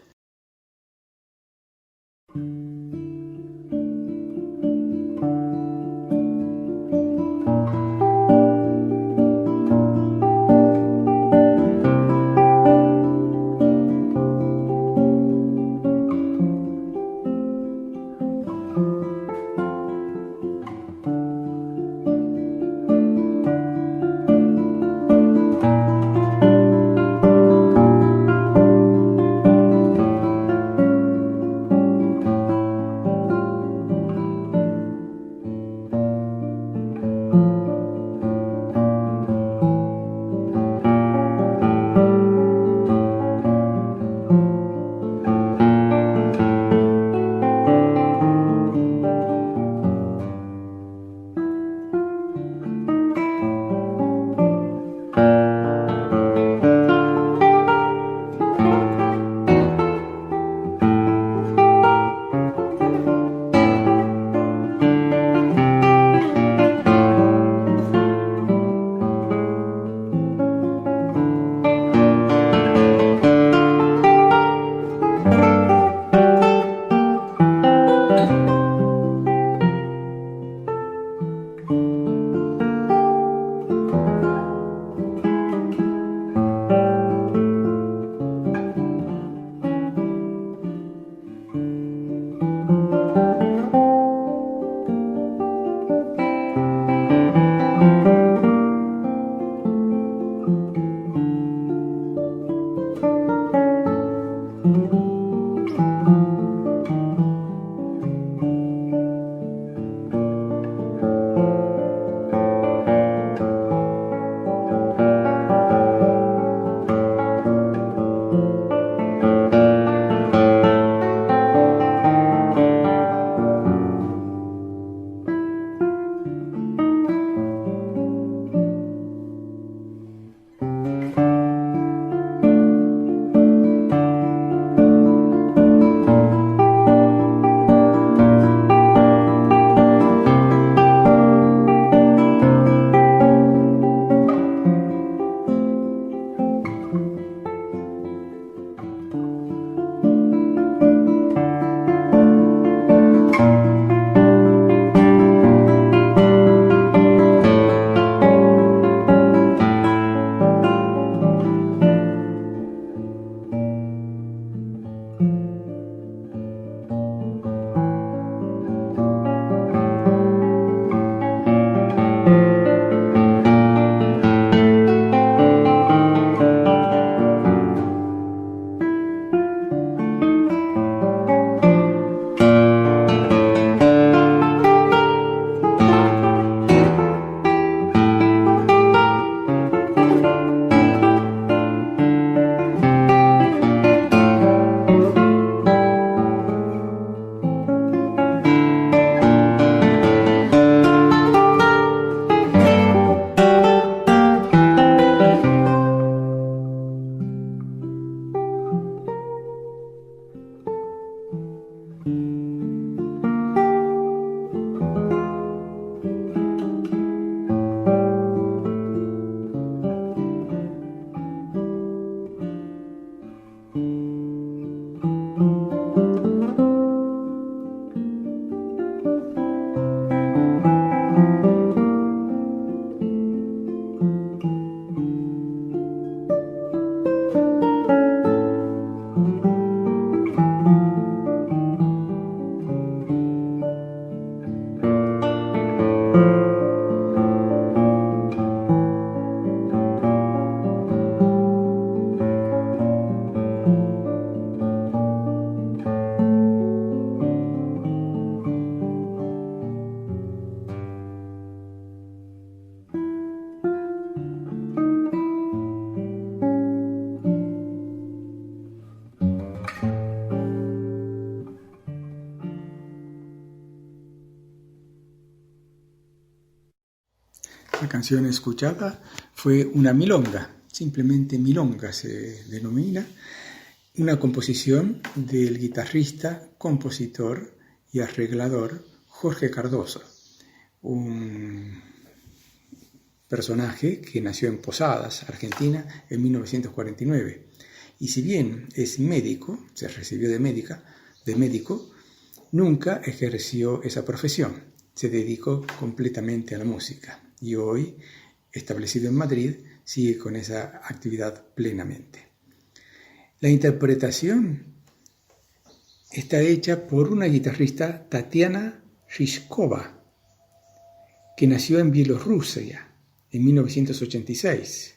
La canción escuchada fue una milonga, simplemente milonga se denomina, una composición del guitarrista, compositor y arreglador Jorge Cardoso, un personaje que nació en Posadas, Argentina, en 1949. Y si bien es médico, se recibió de médico, nunca ejerció esa profesión. Se dedicó completamente a la música y hoy, establecido en Madrid, sigue con esa actividad plenamente. La interpretación está hecha por una guitarrista, Tatiana Rishkova, que nació en Bielorrusia en 1986.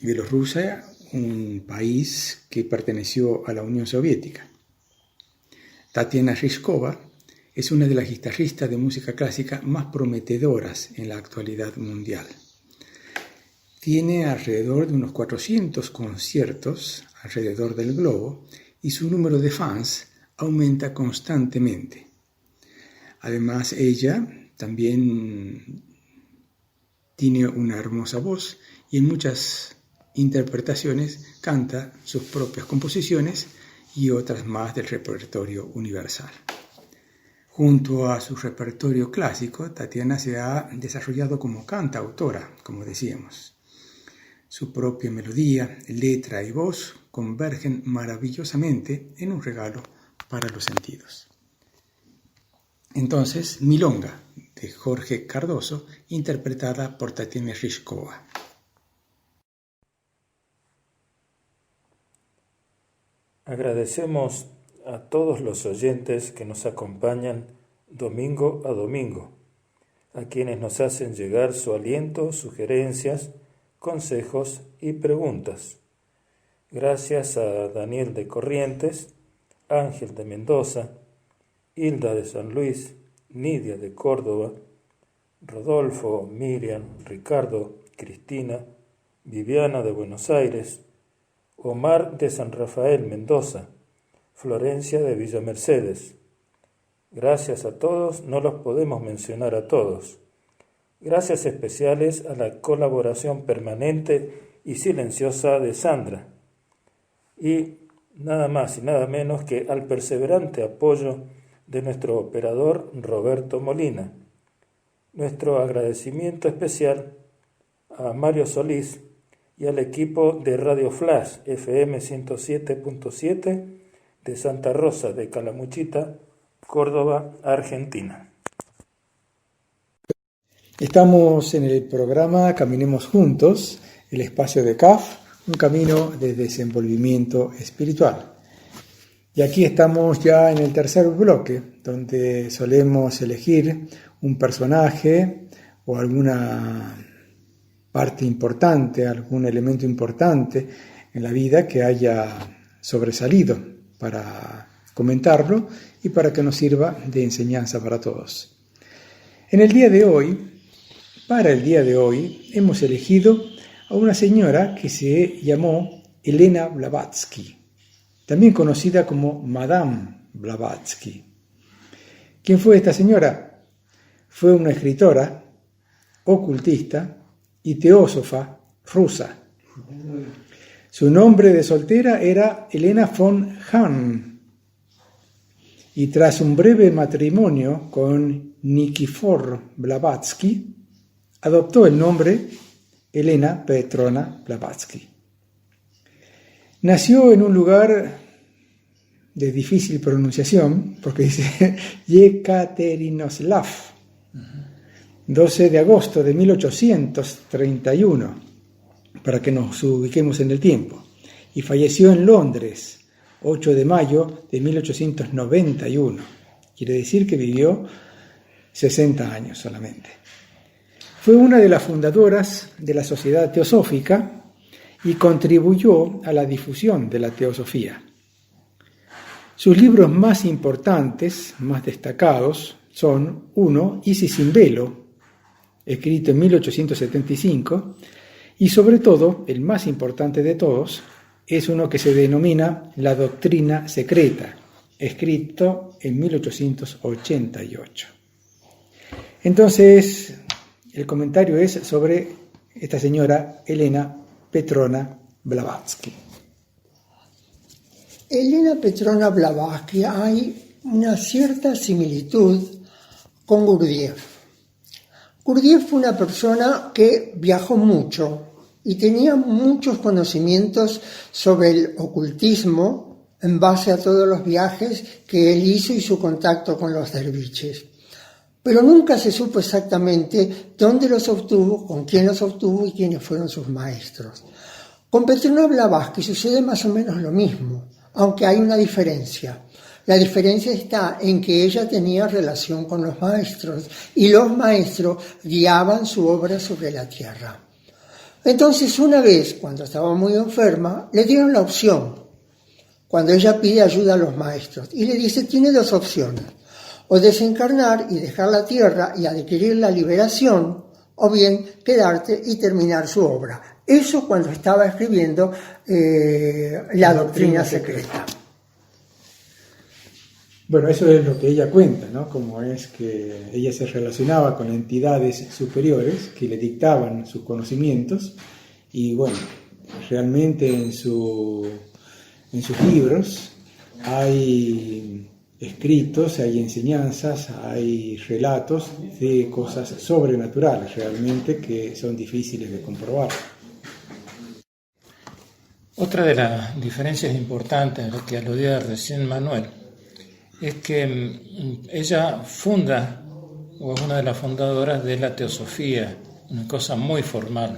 Bielorrusia, un país que perteneció a la Unión Soviética. Tatiana Rishkova es una de las guitarristas de música clásica más prometedoras en la actualidad mundial. Tiene alrededor de unos 400 conciertos alrededor del globo y su número de fans aumenta constantemente. Además, ella también tiene una hermosa voz y en muchas interpretaciones canta sus propias composiciones y otras más del repertorio universal. Junto a su repertorio clásico, Tatiana se ha desarrollado como cantautora, como decíamos. Su propia melodía, letra y voz convergen maravillosamente en un regalo para los sentidos. Entonces, Milonga, de Jorge Cardoso, interpretada por Tatiana Rishkova. Agradecemos a todos los oyentes que nos acompañan domingo a domingo, a quienes nos hacen llegar su aliento, sugerencias, consejos y preguntas. Gracias a Daniel de Corrientes, Ángel de Mendoza, Hilda de San Luis, Nidia de Córdoba, Rodolfo, Miriam, Ricardo, Cristina, Viviana de Buenos Aires, Omar de San Rafael, Mendoza, Florencia de Villa Mercedes. Gracias a todos, no los podemos mencionar a todos. Gracias especiales a la colaboración permanente y silenciosa de Sandra. Y nada más y nada menos que al perseverante apoyo de nuestro operador Roberto Molina. Nuestro agradecimiento especial a Mario Solís y al equipo de Radio Flash FM 107.7 de Santa Rosa de Calamuchita, Córdoba, Argentina. Estamos en el programa Caminemos Juntos, el espacio de CAF, un camino de desenvolvimiento espiritual. Y aquí estamos ya en el tercer bloque, donde solemos elegir un personaje o alguna parte importante, algún elemento importante en la vida que haya sobresalido para comentarlo y para que nos sirva de enseñanza para todos. Para el día de hoy, hemos elegido a una señora que se llamó Elena Blavatsky, también conocida como Madame Blavatsky. ¿Quién fue esta señora? Fue una escritora, ocultista y teósofa rusa. Su nombre de soltera era Elena von Hahn, y tras un breve matrimonio con Nikifor Blavatsky, adoptó el nombre Elena Petrona Blavatsky. Nació en un lugar de difícil pronunciación, porque dice Yekaterinoslav, 12 de agosto de 1831, para que nos ubiquemos en el tiempo, y falleció en Londres, 8 de mayo de 1891. Quiere decir que vivió 60 años solamente. Fue una de las fundadoras de la Sociedad Teosófica y contribuyó a la difusión de la teosofía. Sus libros más importantes, más destacados, son uno, Isis sin velo, escrito en 1875, y sobre todo, el más importante de todos, es uno que se denomina La Doctrina Secreta, escrito en 1888. Entonces, el comentario es sobre esta señora Elena Petrona Blavatsky. Elena Petrona Blavatsky, hay una cierta similitud con Gurdjieff. Gurdjieff fue una persona que viajó mucho y tenía muchos conocimientos sobre el ocultismo en base a todos los viajes que él hizo y su contacto con los derviches. Pero nunca se supo exactamente dónde los obtuvo, con quién los obtuvo y quiénes fueron sus maestros. Con Petrona Blavatsky sucede más o menos lo mismo, aunque hay una diferencia. La diferencia está en que ella tenía relación con los maestros y los maestros guiaban su obra sobre la tierra. Entonces, una vez, cuando estaba muy enferma, le dieron la opción, cuando ella pide ayuda a los maestros, y le dice, tiene dos opciones, o desencarnar y dejar la tierra y adquirir la liberación, o bien quedarte y terminar su obra. Eso cuando estaba escribiendo la doctrina secreta. Bueno, eso es lo que ella cuenta, ¿no? Como es que ella se relacionaba con entidades superiores que le dictaban sus conocimientos y bueno, realmente en sus libros hay escritos, hay enseñanzas, hay relatos de cosas sobrenaturales realmente que son difíciles de comprobar. Otra de las diferencias importantes a las que aludía recién Manuel es que ella funda, o es una de las fundadoras de la teosofía, una cosa muy formal.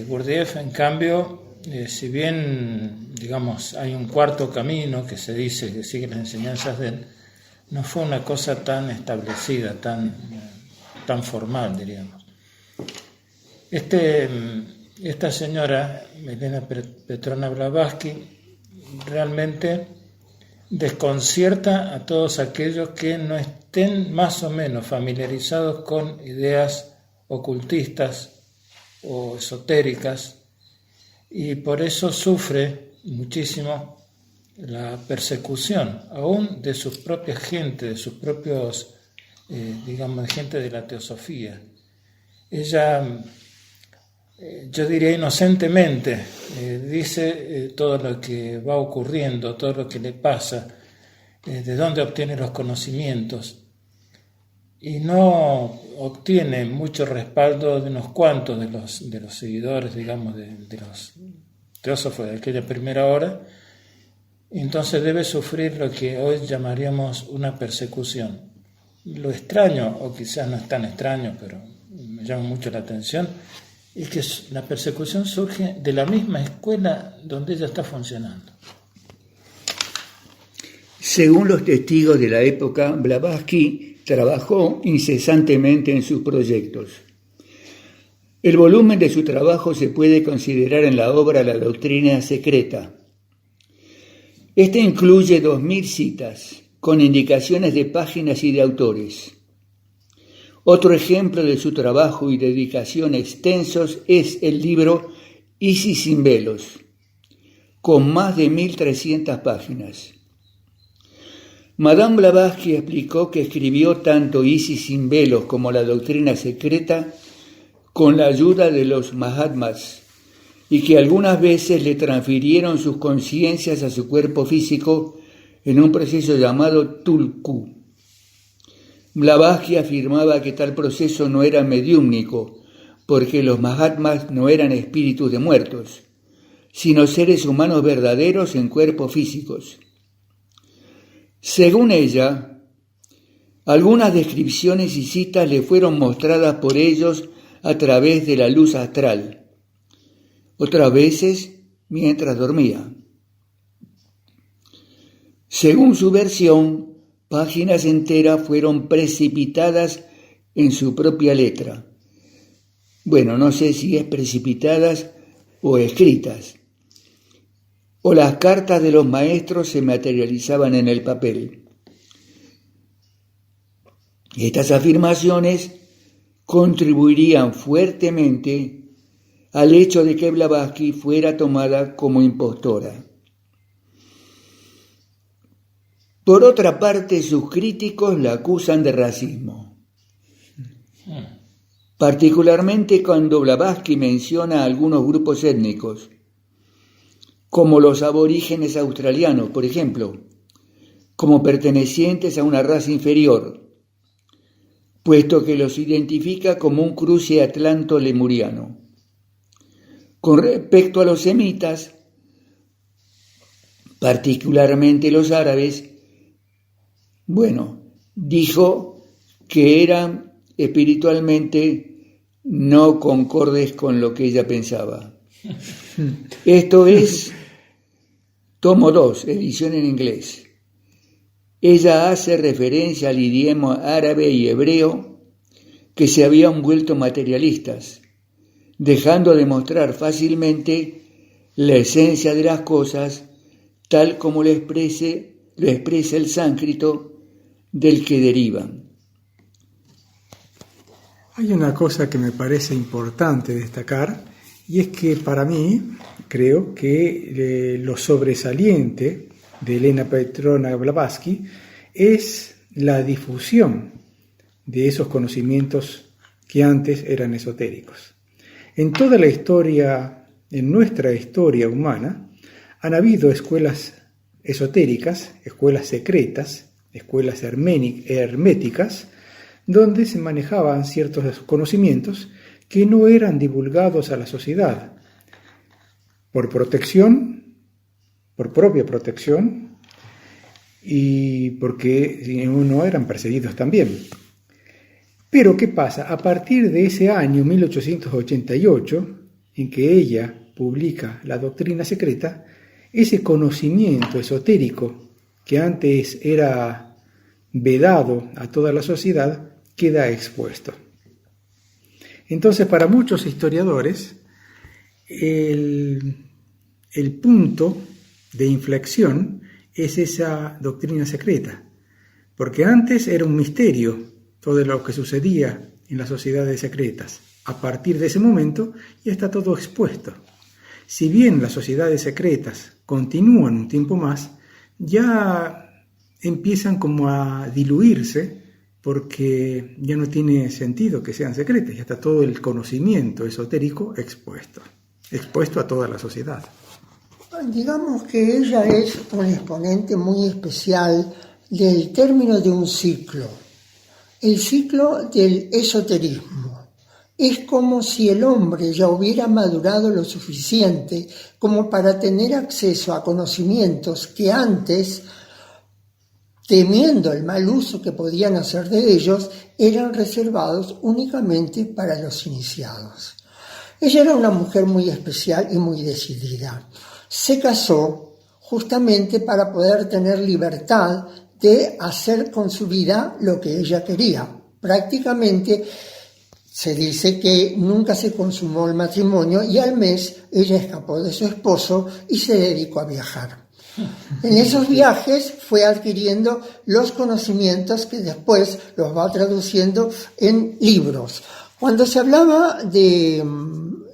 Gurdjieff, en cambio, si bien, digamos, hay un cuarto camino que se dice que sigue las enseñanzas de él, no fue una cosa tan establecida, tan formal, diríamos. Esta señora, Elena Petrona Blavatsky, realmente desconcierta a todos aquellos que no estén más o menos familiarizados con ideas ocultistas o esotéricas y por eso sufre muchísimo la persecución, aún de sus propias gentes, de sus propios, digamos, gente de la teosofía. Ella, yo diría inocentemente, dice todo lo que va ocurriendo, todo lo que le pasa, de dónde obtiene los conocimientos, y no obtiene mucho respaldo de unos cuantos de los seguidores, digamos, de los teósofos de aquella primera hora, y entonces debe sufrir lo que hoy llamaríamos una persecución. Lo extraño, o quizás no es tan extraño, pero me llama mucho la atención, es que la persecución surge de la misma escuela donde ella está funcionando. Según los testigos de la época, Blavatsky trabajó incesantemente en sus proyectos. El volumen de su trabajo se puede considerar en la obra La doctrina secreta. Este incluye 2000 citas, con indicaciones de páginas y de autores. Otro ejemplo de su trabajo y dedicación extensos es el libro Isis sin velos, con más de 1300 páginas. Madame Blavatsky explicó que escribió tanto Isis sin velos como la doctrina secreta con la ayuda de los Mahatmas y que algunas veces le transfirieron sus conciencias a su cuerpo físico en un proceso llamado Tulku. Blavatsky afirmaba que tal proceso no era mediúmnico, porque los Mahatmas no eran espíritus de muertos, sino seres humanos verdaderos en cuerpos físicos. Según ella, algunas descripciones y citas le fueron mostradas por ellos a través de la luz astral, otras veces mientras dormía. Según su versión, páginas enteras fueron precipitadas en su propia letra. Bueno, no sé si es precipitadas o escritas. O las cartas de los maestros se materializaban en el papel. Estas afirmaciones contribuirían fuertemente al hecho de que Blavatsky fuera tomada como impostora. Por otra parte, sus críticos la acusan de racismo. particularmente cuando Blavatsky menciona a algunos grupos étnicos, como los aborígenes australianos, por ejemplo, como pertenecientes a una raza inferior, puesto que los identifica como un cruce atlanto-lemuriano. Con respecto a los semitas, particularmente los árabes, dijo que eran espiritualmente no concordes con lo que ella pensaba. Esto es tomo 2, edición en inglés. Ella hace referencia al idioma árabe y hebreo que se habían vuelto materialistas, dejando de mostrar fácilmente la esencia de las cosas tal como lo expresa el sánscrito del que derivan. Hay una cosa que me parece importante destacar, y es que para mí creo que lo sobresaliente de Elena Petrovna Blavatsky es la difusión de esos conocimientos que antes eran esotéricos. En toda la historia, en nuestra historia humana, han habido escuelas esotéricas, escuelas secretas, escuelas herméticas, donde se manejaban ciertos conocimientos que no eran divulgados a la sociedad por protección, por propia protección, y porque no eran perseguidos también. Pero ¿qué pasa? A partir de ese año 1888, en que ella publica La Doctrina Secreta, ese conocimiento esotérico que antes era vedado a toda la sociedad queda expuesto. Entonces, para muchos historiadores, el punto de inflexión es esa doctrina secreta, porque antes era un misterio todo lo que sucedía en las sociedades secretas. A partir de ese momento ya está todo expuesto. Si bien las sociedades secretas continúan un tiempo más, ya empiezan como a diluirse, porque ya no tiene sentido que sean secretas, ya está todo el conocimiento esotérico expuesto a toda la sociedad. Digamos que ella es un exponente muy especial del término de un ciclo, el ciclo del esoterismo. Es como si el hombre ya hubiera madurado lo suficiente como para tener acceso a conocimientos que antes, temiendo el mal uso que podían hacer de ellos, eran reservados únicamente para los iniciados. Ella era una mujer muy especial y muy decidida. Se casó justamente para poder tener libertad de hacer con su vida lo que ella quería. Prácticamente se dice que nunca se consumó el matrimonio y al mes ella escapó de su esposo y se dedicó a viajar. En esos viajes fue adquiriendo los conocimientos que después los va traduciendo en libros. Cuando se hablaba de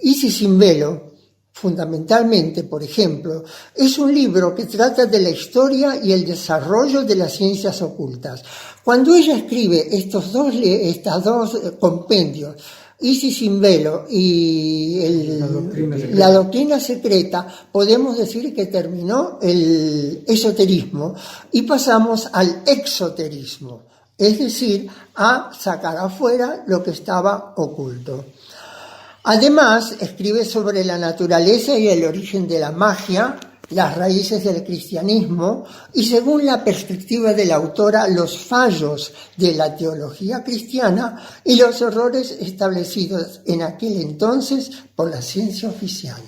Isis sin velo, fundamentalmente, por ejemplo, es un libro que trata de la historia y el desarrollo de las ciencias ocultas. Cuando ella escribe estos dos compendios, Isis sin velo y la doctrina secreta, podemos decir que terminó el esoterismo y pasamos al exoterismo, es decir, a sacar afuera lo que estaba oculto. Además, escribe sobre la naturaleza y el origen de la magia, las raíces del cristianismo y, según la perspectiva de la autora, los fallos de la teología cristiana y los errores establecidos en aquel entonces por la ciencia oficial.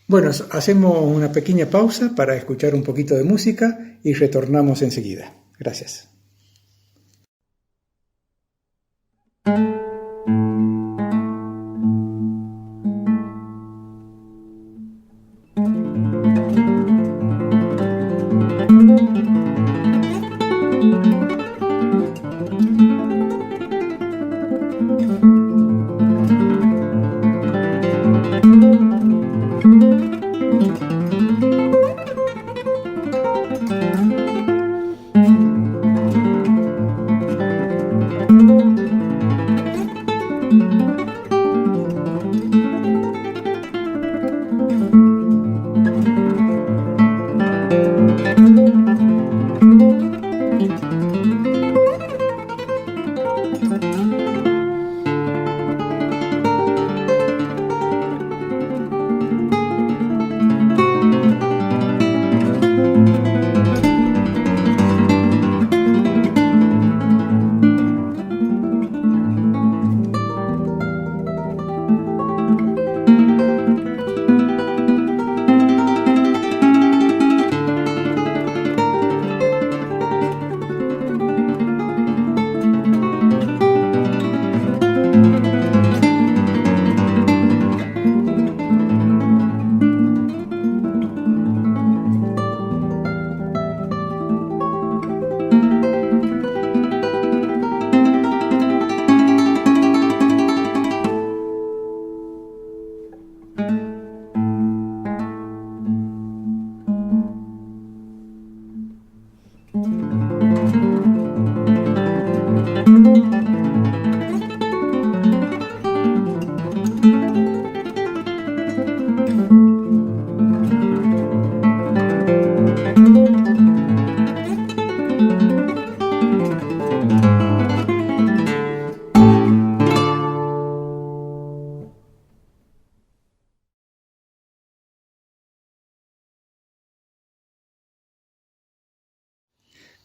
Bueno, hacemos una pequeña pausa para escuchar un poquito de música y retornamos enseguida. Gracias.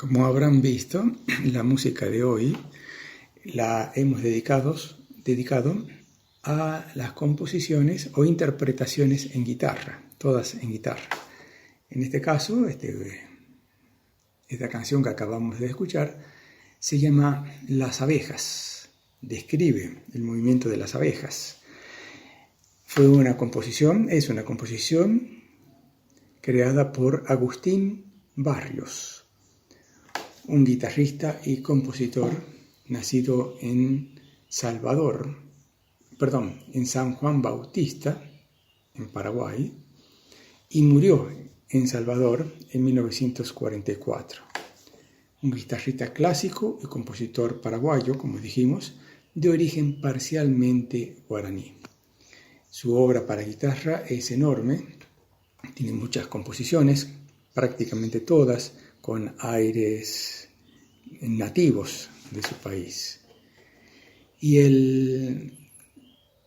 Como habrán visto, la música de hoy la hemos dedicado a las composiciones o interpretaciones en guitarra, todas en guitarra. En este caso, esta canción que acabamos de escuchar se llama Las abejas, describe el movimiento de las abejas. Es una composición creada por Agustín Barrios, un guitarrista y compositor nacido en San Juan Bautista, en Paraguay, y murió en Salvador en 1944. Un guitarrista clásico y compositor paraguayo, como dijimos, de origen parcialmente guaraní. Su obra para guitarra es enorme, tiene muchas composiciones, prácticamente todas con aires nativos de su país. Y el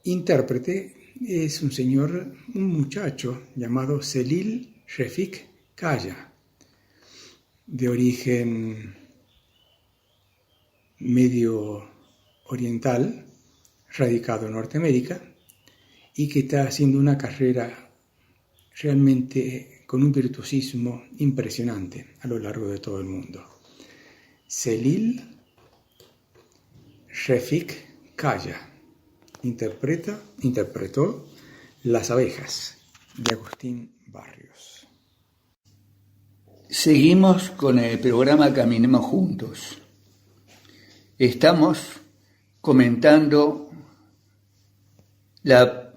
intérprete es un muchacho llamado Celil Refik Kaya, de origen medio oriental, radicado en Norteamérica, y que está haciendo una carrera realmente con un virtuosismo impresionante a lo largo de todo el mundo. Celil Refik Kaya interpretó Las abejas, de Agustín Barrios. Seguimos con el programa Caminemos Juntos. Estamos comentando la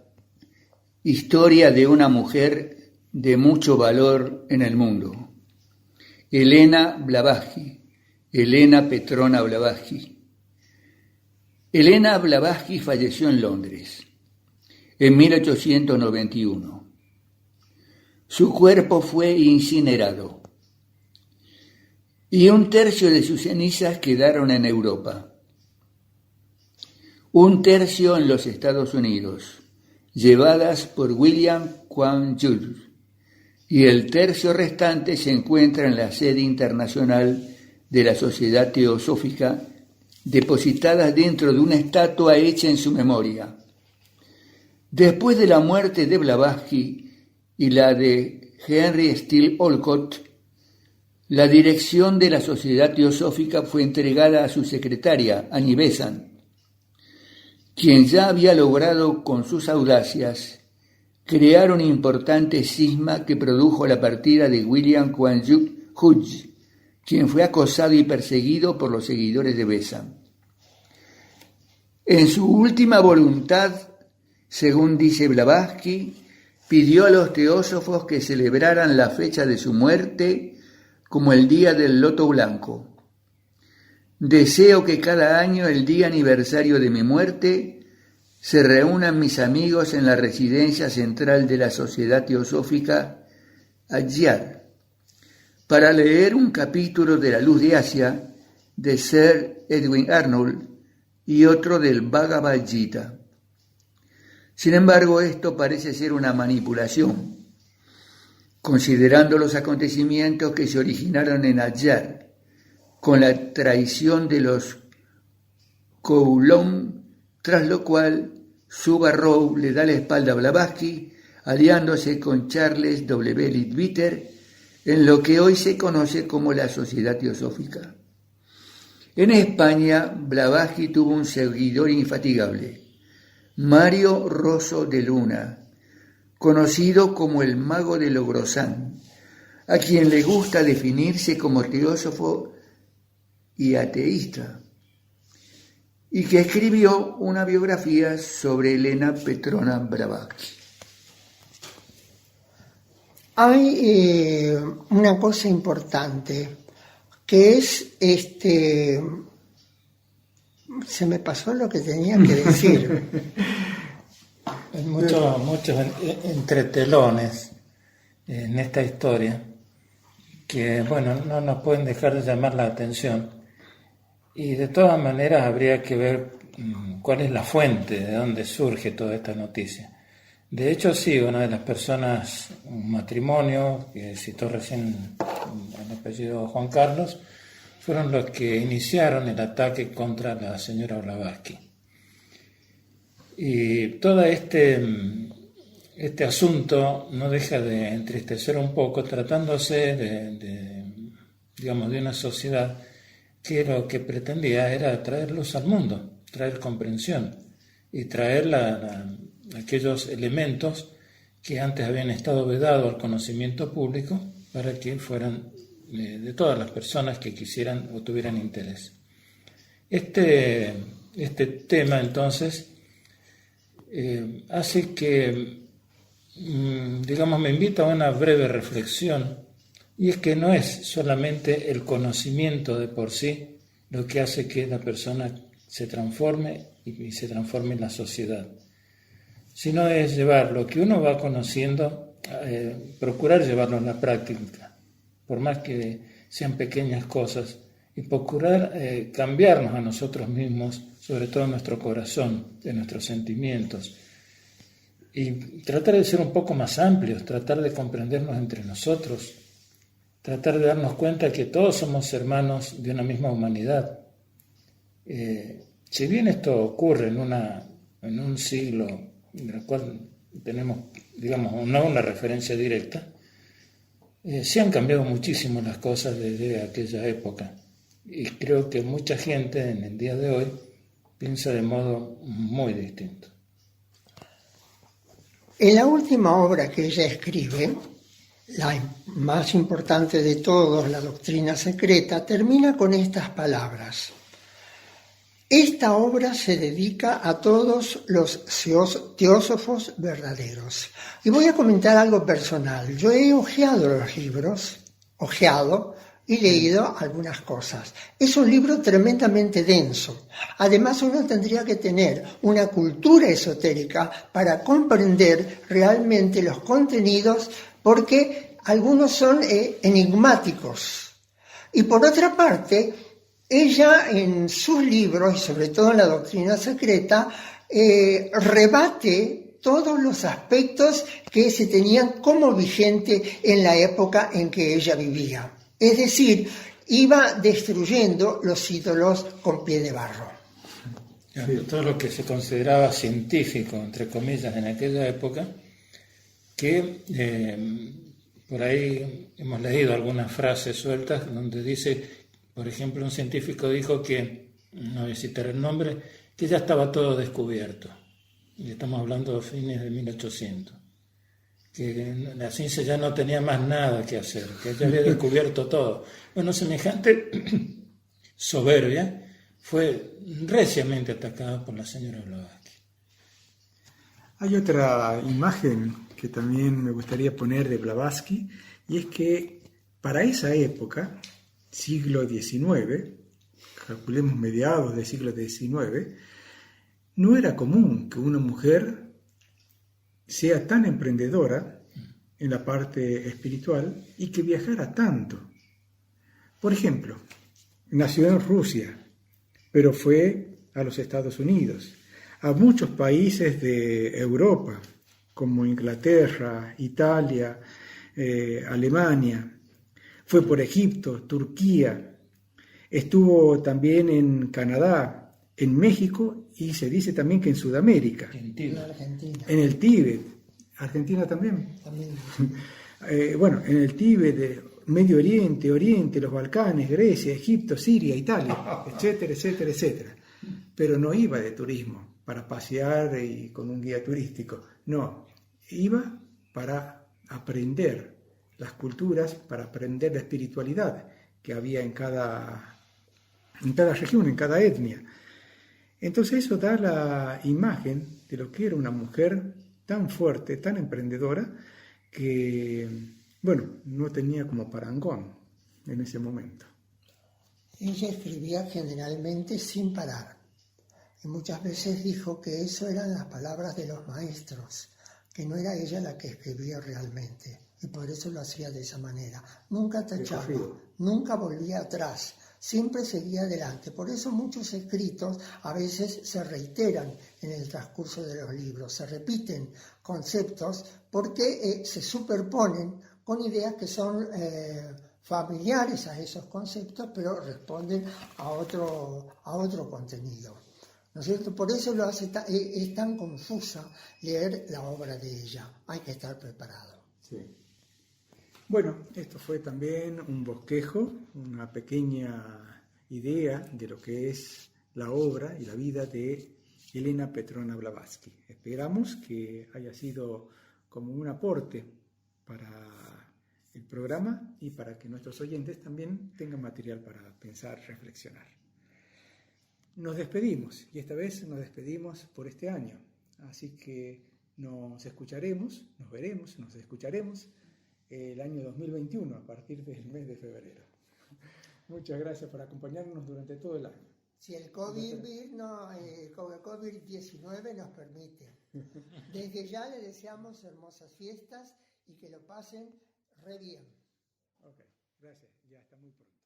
historia de una mujer de mucho valor en el mundo, Elena Petrona Blavatsky. Elena Blavatsky falleció en Londres en 1891. Su cuerpo fue incinerado y 1/3 de sus cenizas quedaron en Europa, 1/3 en los Estados Unidos, llevadas por William Quantrill, y el 1/3 restante se encuentra en la sede internacional de la Sociedad Teosófica, depositadas dentro de una estatua hecha en su memoria. Después de la muerte de Blavatsky y la de Henry Steele Olcott, la dirección de la Sociedad Teosófica fue entregada a su secretaria, Annie Besant, quien ya había logrado con sus audacias crear un importante cisma que produjo la partida de William Quantrill Hughes, quien fue acosado y perseguido por los seguidores de Besant. En su última voluntad, según dice Blavatsky, pidió a los teósofos que celebraran la fecha de su muerte como el día del loto blanco. Deseo que cada año, el día aniversario de mi muerte, se reúnan mis amigos en la residencia central de la Sociedad Teosófica, Adyar, para leer un capítulo de La Luz de Asia de Sir Edwin Arnold y otro del Bhagavad Gita. Sin embargo, esto parece ser una manipulación, considerando los acontecimientos que se originaron en Adyar, con la traición de los Kowloon, tras lo cual Subarrow le da la espalda a Blavatsky, aliándose con Charles W. Leadbeater en lo que hoy se conoce como la Sociedad Teosófica. En España, Blavatsky tuvo un seguidor infatigable, Mario Rosso de Luna, conocido como el Mago de Logrosán, a quien le gusta definirse como teósofo y ateísta, y que escribió una biografía sobre Elena Petrona Blavatsky. Hay una cosa importante, que es se me pasó lo que tenía que decir. Hay muchos entretelones en esta historia que, bueno, no nos pueden dejar de llamar la atención. Y de todas maneras habría que ver cuál es la fuente, de dónde surge toda esta noticia. De hecho, sí, una de las personas, un matrimonio, que citó recién el apellido Juan Carlos, fueron los que iniciaron el ataque contra la señora Blavatsky. Y todo este asunto no deja de entristecer un poco, tratándose de una sociedad que lo que pretendía era traer luz al mundo, traer comprensión y traer aquellos elementos que antes habían estado vedados al conocimiento público para que fueran de todas las personas que quisieran o tuvieran interés. Este tema entonces hace que, me invita a una breve reflexión, y es que no es solamente el conocimiento de por sí lo que hace que la persona se transforme y se transforme en la sociedad, sino es llevar lo que uno va conociendo, procurar llevarlo en la práctica, por más que sean pequeñas cosas, y procurar cambiarnos a nosotros mismos, sobre todo en nuestro corazón, en nuestros sentimientos, y tratar de ser un poco más amplios, tratar de comprendernos entre nosotros, tratar de darnos cuenta que todos somos hermanos de una misma humanidad. Si bien esto ocurre en un siglo en el cual tenemos, no una referencia directa, sí han cambiado muchísimo las cosas desde aquella época, y creo que mucha gente en el día de hoy piensa de modo muy distinto. En la última obra que ella escribe, la más importante de todos, La Doctrina Secreta, termina con estas palabras: esta obra se dedica a todos los teósofos verdaderos. Y voy a comentar algo personal. Yo he hojeado los libros, y leído algunas cosas. Es un libro tremendamente denso. Además, uno tendría que tener una cultura esotérica para comprender realmente los contenidos, porque algunos son enigmáticos. Y por otra parte, ella en sus libros, y sobre todo en La Doctrina Secreta, rebate todos los aspectos que se tenían como vigente en la época en que ella vivía. Es decir, iba destruyendo los ídolos con pie de barro. Todo lo que se consideraba científico, entre comillas, en aquella época, que por ahí hemos leído algunas frases sueltas donde dice, por ejemplo, un científico dijo que, no voy a citar el nombre, que ya estaba todo descubierto. Y estamos hablando de fines de 1800. Que la ciencia ya no tenía más nada que hacer, que ya había descubierto todo. Bueno, semejante soberbia fue reciamente atacada por la señora Blavatsky. Hay otra imagen que también me gustaría poner de Blavatsky, y es que para esa época, siglo XIX, calculemos mediados del siglo XIX, no era común que una mujer sea tan emprendedora en la parte espiritual y que viajara tanto. Por ejemplo, nació en Rusia, pero fue a los Estados Unidos, a muchos países de Europa, como Inglaterra, Italia, Alemania. Fue por Egipto, Turquía, estuvo también en Canadá, en México, y se dice también que en Sudamérica. En el Tíbet. ¿Argentina también? También. En el Tíbet, de Medio Oriente, Oriente, los Balcanes, Grecia, Egipto, Siria, Italia, etcétera, etcétera, etcétera. Pero no iba de turismo para pasear y con un guía turístico. No, iba para aprender las culturas, para aprender la espiritualidad que había en cada región, en cada etnia. Entonces eso da la imagen de lo que era una mujer tan fuerte, tan emprendedora, que, no tenía como parangón en ese momento. Ella escribía generalmente sin parar. Y muchas veces dijo que eso eran las palabras de los maestros, que no era ella la que escribía realmente. Y por eso lo hacía de esa manera. Nunca tachaba, nunca volvía atrás. Siempre seguía adelante. Por eso muchos escritos a veces se reiteran en el transcurso de los libros, se repiten conceptos porque se superponen con ideas que son familiares a esos conceptos, pero responden a otro contenido. ¿No es cierto? Por eso es tan confusa leer la obra de ella. Hay que estar preparado. Sí. Bueno, esto fue también un bosquejo, una pequeña idea de lo que es la obra y la vida de Elena Petrona Blavatsky. Esperamos que haya sido como un aporte para el programa y para que nuestros oyentes también tengan material para pensar, reflexionar. Nos despedimos, y esta vez nos despedimos por este año, así que nos escucharemos, nos veremos, nos escucharemos el año 2021 a partir del mes de febrero. Muchas gracias por acompañarnos durante todo el año. Si el COVID-19 nos permite. Desde ya le deseamos hermosas fiestas y que lo pasen re bien. Ok, gracias, ya está muy pronto.